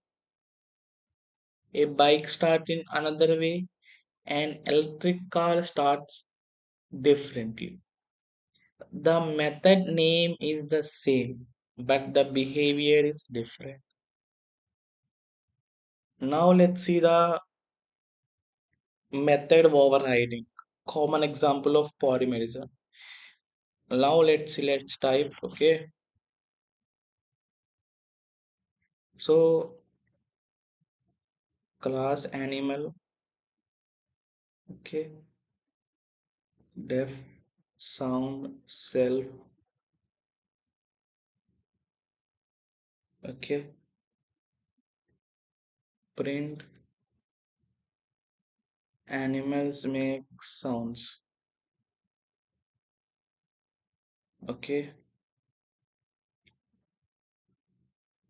a bike start in another way, an electric car starts differently. The method name is the same, but the behavior is different. Now let's see the method overriding. Common example of polymerism. Now let's type. Okay. So class animal. Okay. Def sound self. Okay. Print animals make sounds. Okay.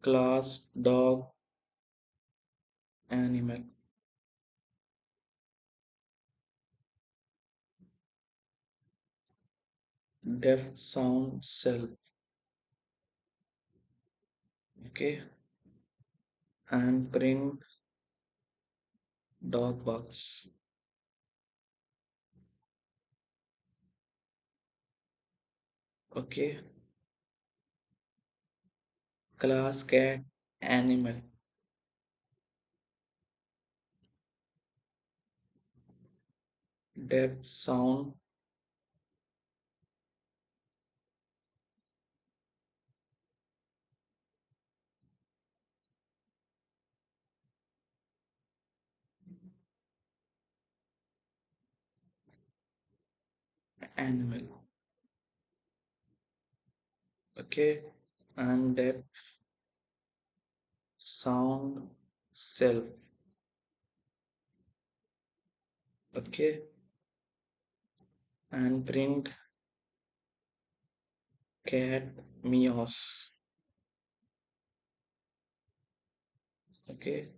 Class dog animal. Def sound self. Okay. And print dog box. Okay. Class cat animal. Def sound animal. Okay. And def sound self. Okay. And print cat meows. Okay.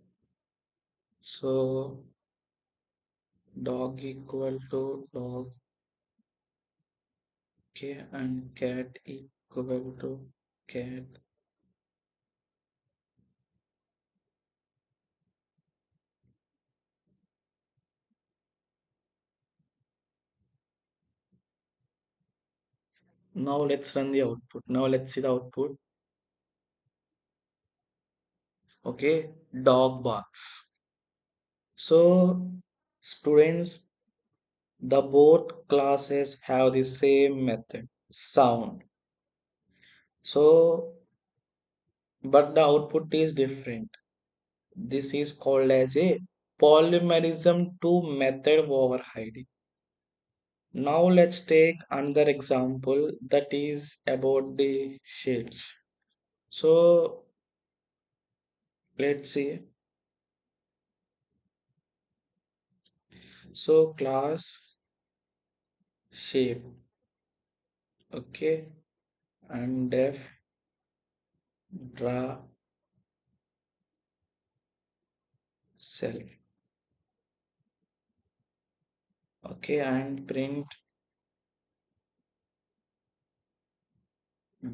So dog equal to dog. Okay. And cat equal to cat. Now let's run the output. Now let's see the output. Okay, dog barks. So students, the both classes have the same method, sound. So, but the output is different. This is called as a polymerism to method overriding. Now let's take another example that is about the shades. So let's see. So class shape, okay, and def draw self, okay, and print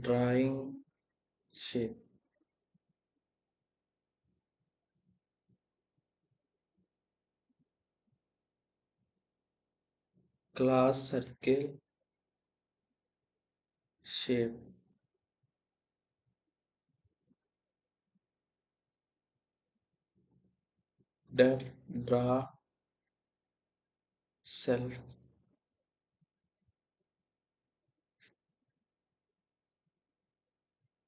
drawing shape, class circle shape, def draw self,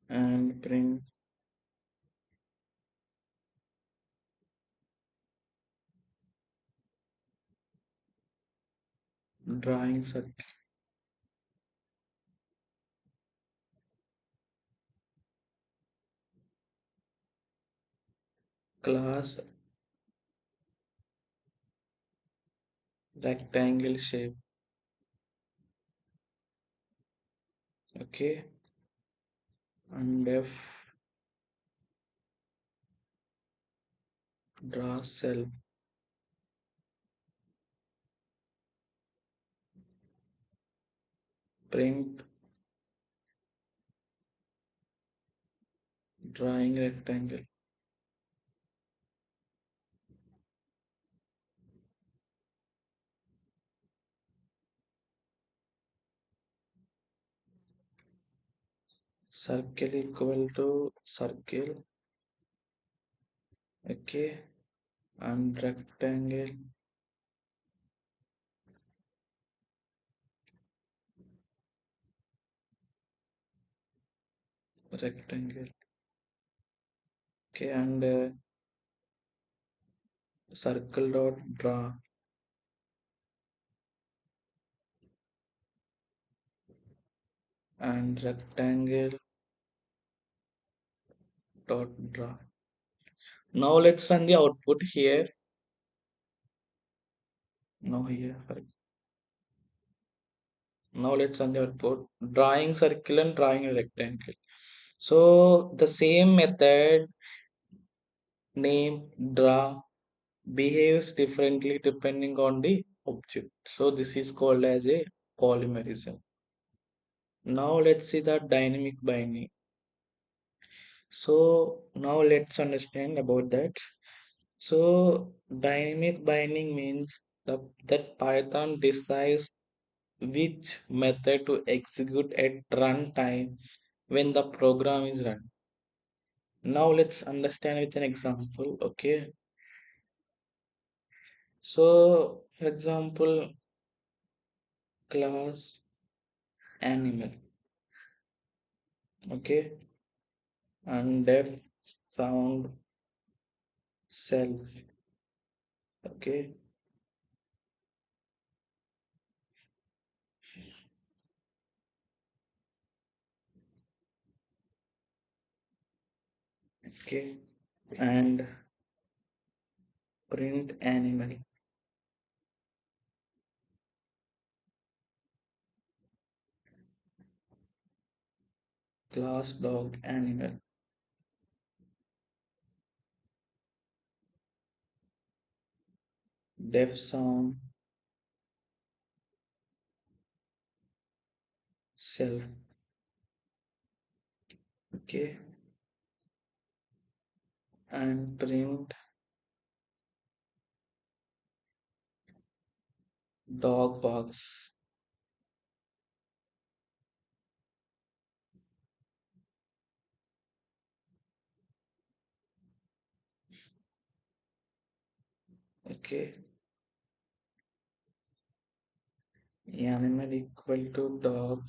and print drawing circle, class rectangle shape, okay, and def draw self, print drawing rectangle, circle equal to circle, okay, and rectangle, rectangle, okay, and circle dot draw, and rectangle dot draw. Now let's run the output here. Now here, sorry. Now let's run the output. Drawing circle and drawing a rectangle. So the same method name draw behaves differently depending on the object. So this is called as a polymerism. Now let's see the dynamic binding. So now let's understand about that. So dynamic binding means that Python decides which method to execute at runtime when the program is run. Now let's understand with an example. Okay. So for example, class animal. Okay. And def sound self. Okay. Okay. And print animal. Class dog animal. Def sound self. Okay. And print dog box. Okay, animal equal to dog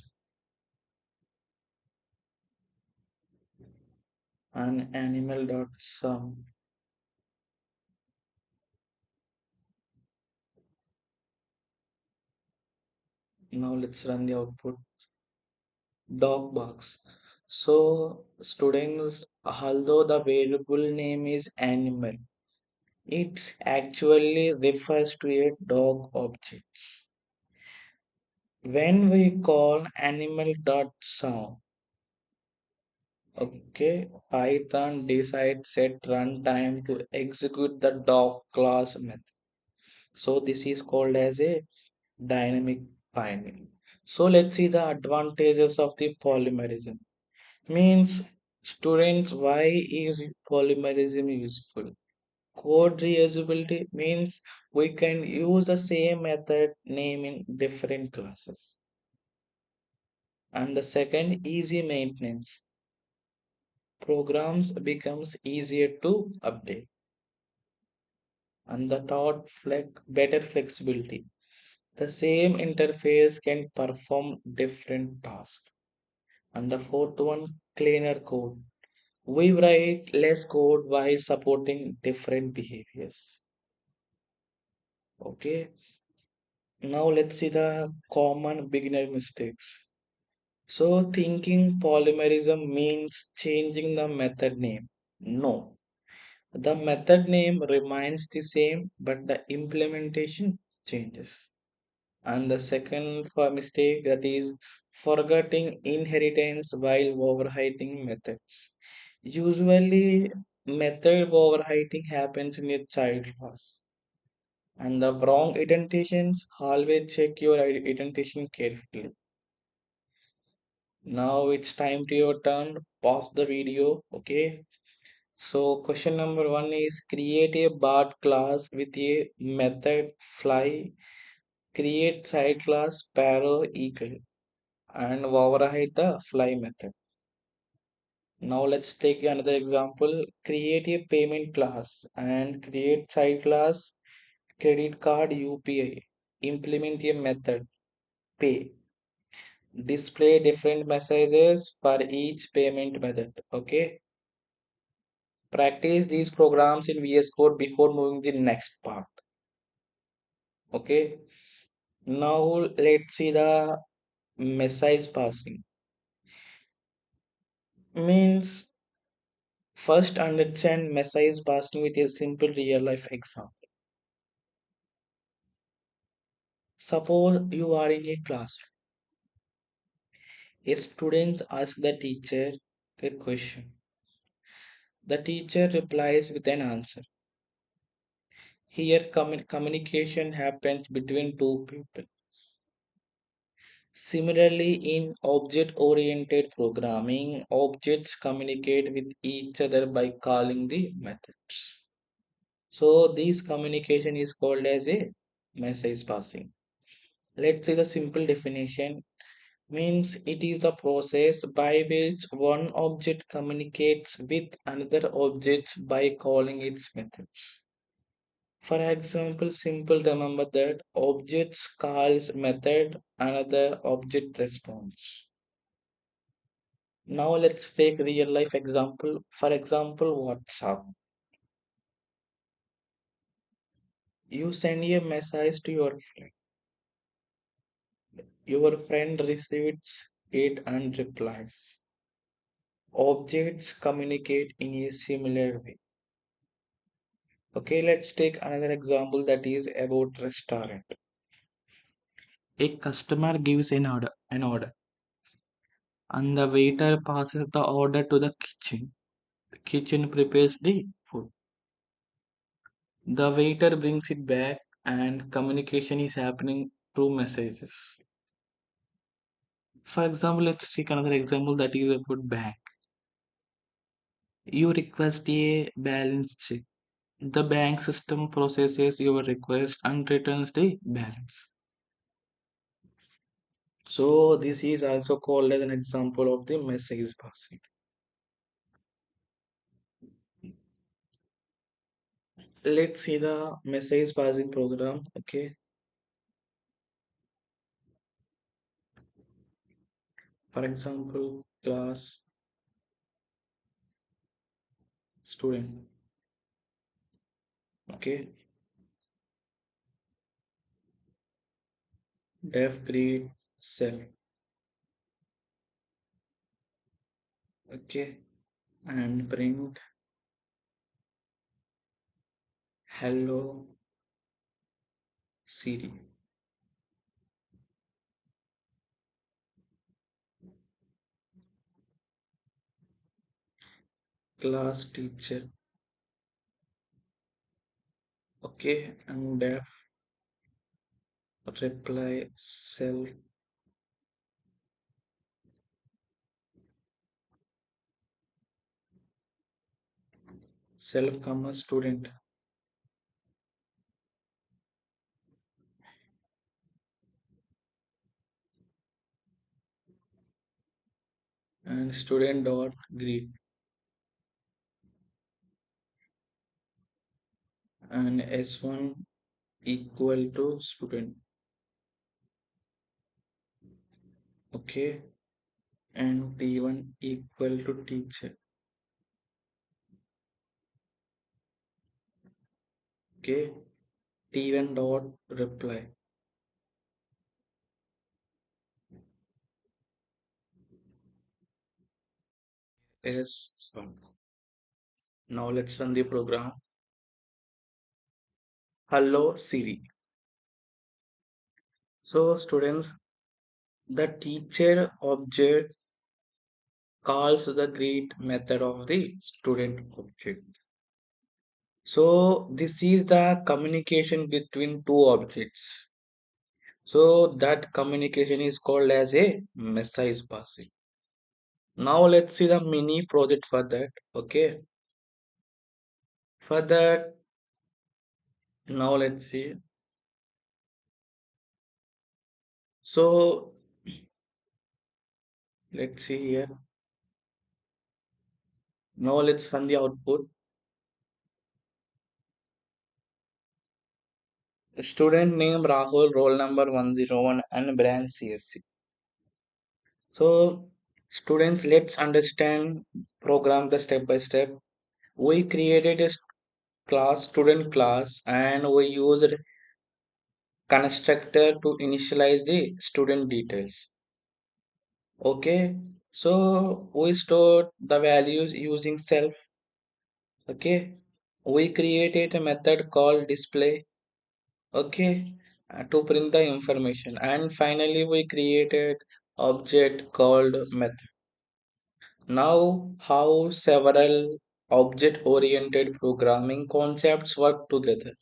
and animal dot sum. Now let's run the output. Dog barks. So students, although the variable name is animal, it actually refers to a dog object. When we call animal.sound, okay, Python decides set runtime to execute the dog class method. So this is called as a dynamic binding. So let's see the advantages of the polymerism. Means students, why is polymerism useful? Code reusability means we can use the same method name in different classes. And the second, easy maintenance. Programs becomes easier to update. And the third, better flexibility. The same interface can perform different tasks. And the fourth one, cleaner code. We write less code while supporting different behaviors. Okay, now let's see the common beginner mistakes. So, thinking polymerism means changing the method name. No, the method name remains the same, but the implementation changes. And the second for mistake, that is forgetting inheritance while overwriting methods. Usually, method overwriting happens in a child class. And the wrong indentations, always check your indentation carefully. Now it's time to your turn. Pause the video. Okay. So question number one is create a Bart class with a method fly. Create side class sparrow eagle and override the fly method. Now let's take another example. Create a payment class and create side class credit card UPI. Implement a method pay. Display different messages for each payment method. Okay. Practice these programs in VS Code before moving the next part. Okay. Now let's see the message passing. Means first understand message passing with a simple real life example. Suppose you are in a classroom. A student asks the teacher a question. The teacher replies with an answer. Here communication happens between two people. Similarly, in object oriented programming, objects communicate with each other by calling the methods. So, this communication is called as a message passing. Let's see the simple definition. Means it is the process by which one object communicates with another object by calling its methods. For example, simple remember that objects calls method, another object response. Now let's take real life example. For example, WhatsApp. You send a message to your friend. Your friend receives it and replies. Objects communicate in a similar way. Okay, let's take another example that is about restaurant. A customer gives an order, and the waiter passes the order to the kitchen. The kitchen prepares the food. The waiter brings it back, and communication is happening through messages. For example, let's take another example that is about bank. You request a balance check. The bank system processes your request and returns the balance. So this is also called as an example of the message passing. Let's see the message passing program. Okay. For example, class student. Okay. Def grade cell. Okay. And print hello Siri. Class teacher. Okay. And def reply self comma student. And student dot greet. And S1 equal to student. Okay. And T1 equal to teacher. Okay. T1 dot reply. S1. Now let's run the program. Hello Siri. So students, the teacher object calls the greet method of the student object. So this is the communication between two objects. So that communication is called as a message passing. Now let's see the mini project for that. Okay. For that, now let's see. So let's see here. Now let's run the output. Student name Rahul, roll number 101 and branch CSC. So students, let's understand program the step by step. We created a class, student class, and we used constructor to initialize the student details. Okay, so we stored the values using self. Okay, we created a method called display. Okay, to print the information, and finally we created object called method. Now, how several object oriented programming concepts work together.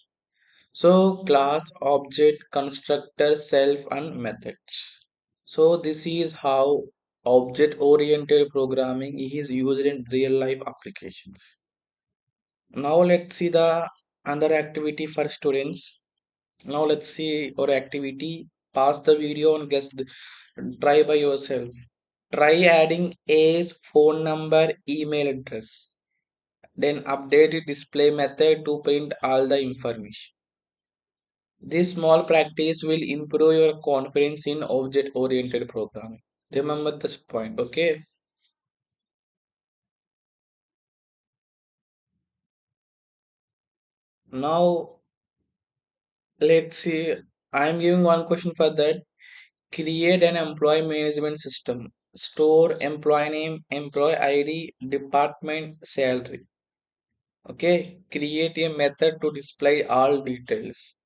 So, class, object, constructor, self, and methods. So, this is how object oriented programming is used in real life applications. Now, let's see the another activity for students. Now, let's see our activity. Pause the video and try by yourself. Try adding A's phone number, email address. Then update the display method to print all the information. This small practice will improve your confidence in object oriented programming. Remember this point, okay? Now, let's see. I am giving one question for that. Create an employee management system. Store employee name, employee ID, department, salary. Okay. Create a method to display all details.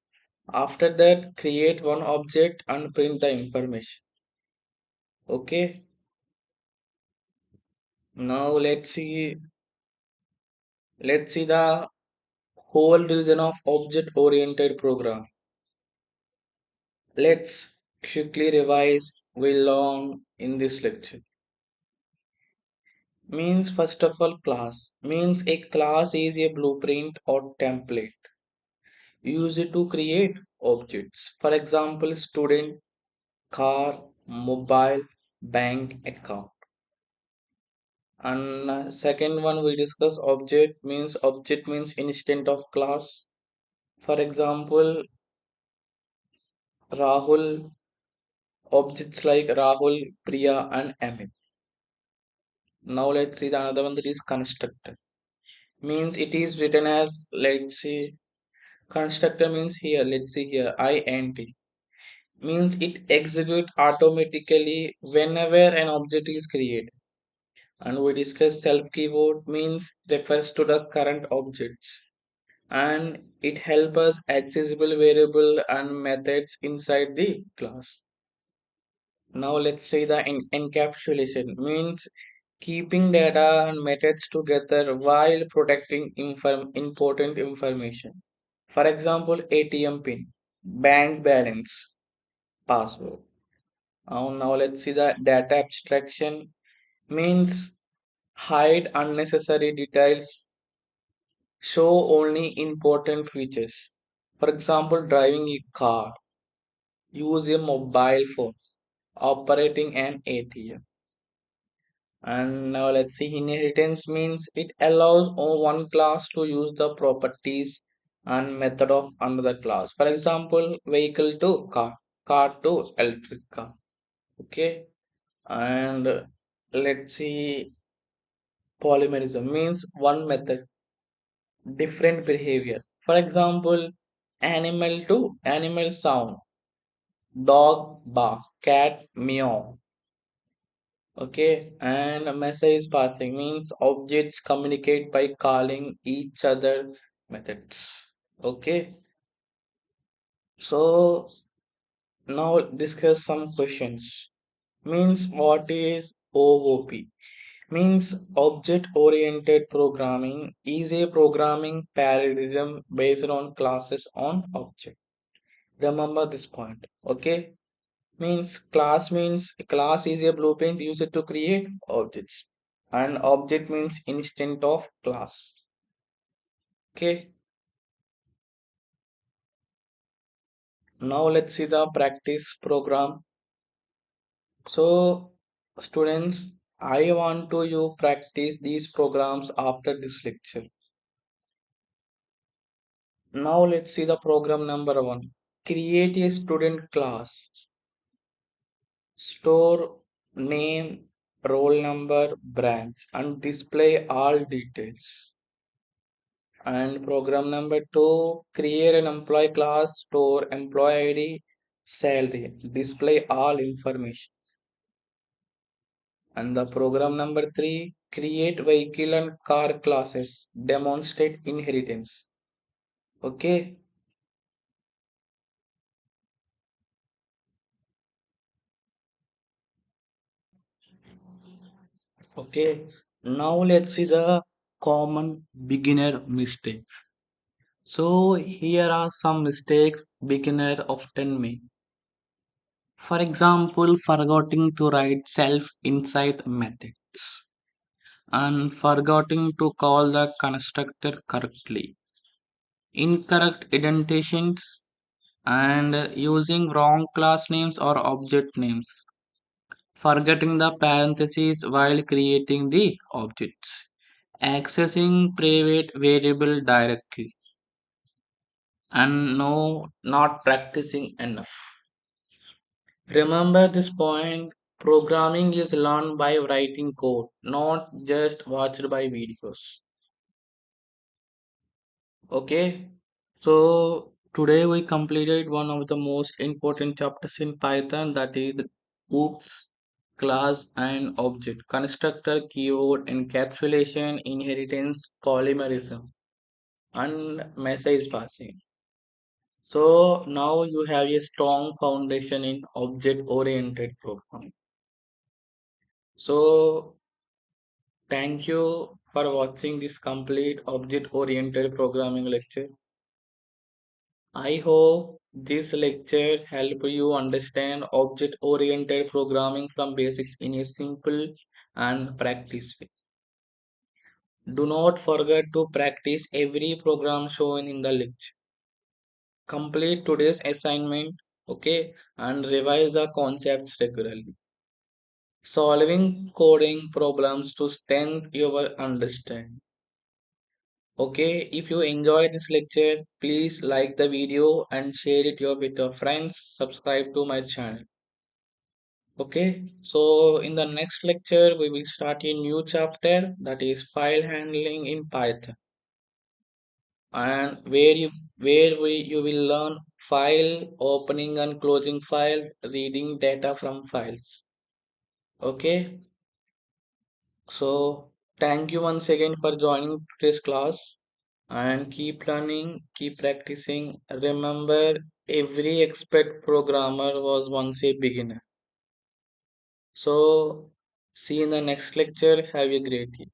After that, create one object and print the information. Okay. Now let's see the whole reason of object oriented program. Let's quickly revise we learned in this lecture. Means first of all class means a class is a blueprint or template used to create objects. For example, student, car, mobile, bank account. And second one we discuss object means instant of class. For example, Rahul, objects like Rahul, Priya, and Amit. Now let's see the another one, that is constructor. Means it is written as, let's see, constructor means here, let's see here, int. Means it execute automatically whenever an object is created. And we discuss self keyword means refers to the current objects. And it helps us accessible variable and methods inside the class. Now let's say the encapsulation means keeping data and methods together while protecting important information. For example, ATM pin, bank balance, password. Now let's see the data abstraction means hide unnecessary details, show only important features. For example, driving a car, use a mobile phone, operating an ATM. And now let's see, inheritance means it allows one class to use the properties and method of another class. For example, vehicle to car, car to electric car. Okay. And let's see, polymerism means one method, different behavior. For example, animal to animal sound, dog bark, cat meow. Okay, and message passing means objects communicate by calling each other methods. Okay, so now discuss some questions. Means what is OOP? Means object oriented programming is a programming paradigm based on classes on object. Remember this point. Okay, means class is a blueprint used to create objects, and object means instant of class. Okay, now let's see the practice program. So students, I want to you practice these programs after this lecture. Now let's see the program number one. Create a student class, store name, roll number, branch, and display all details. And program number two, create an employee class, store employee ID, salary, display all information. And the program number three, create vehicle and car classes, demonstrate inheritance. Okay, okay. Now let's see the common beginner mistakes. So here are some mistakes beginner often make. For example, forgetting to write self inside methods and forgetting to call the constructor correctly, incorrect indentations, and using wrong class names or object names, forgetting the parentheses while creating the objects, accessing private variable directly, and no, not practicing enough. Remember this point, programming is learned by writing code, not just watched by videos. Okay, so today we completed one of the most important chapters in Python, that is OOPS, class and object, constructor, keyword, encapsulation, inheritance, polymerism, and message passing. So now you have a strong foundation in object oriented programming. So thank you for watching this complete object oriented programming lecture. I hope this lecture help you understand object oriented programming from basics in a simple and practice way. Do not forget to practice every program shown in the lecture. Complete today's assignment, okay, and revise the concepts regularly. solving coding problems to strengthen your understanding. Okay, if you enjoy this lecture, please like the video and share it with your friends. Subscribe to my channel. Okay, so in the next lecture, we will start a new chapter, that is file handling in Python, and where you will learn file opening and closing file, reading data from files. Okay, so thank you once again for joining today's class, and keep learning, keep practicing. Remember, every expert programmer was once a beginner. So, see you in the next lecture. Have a great day.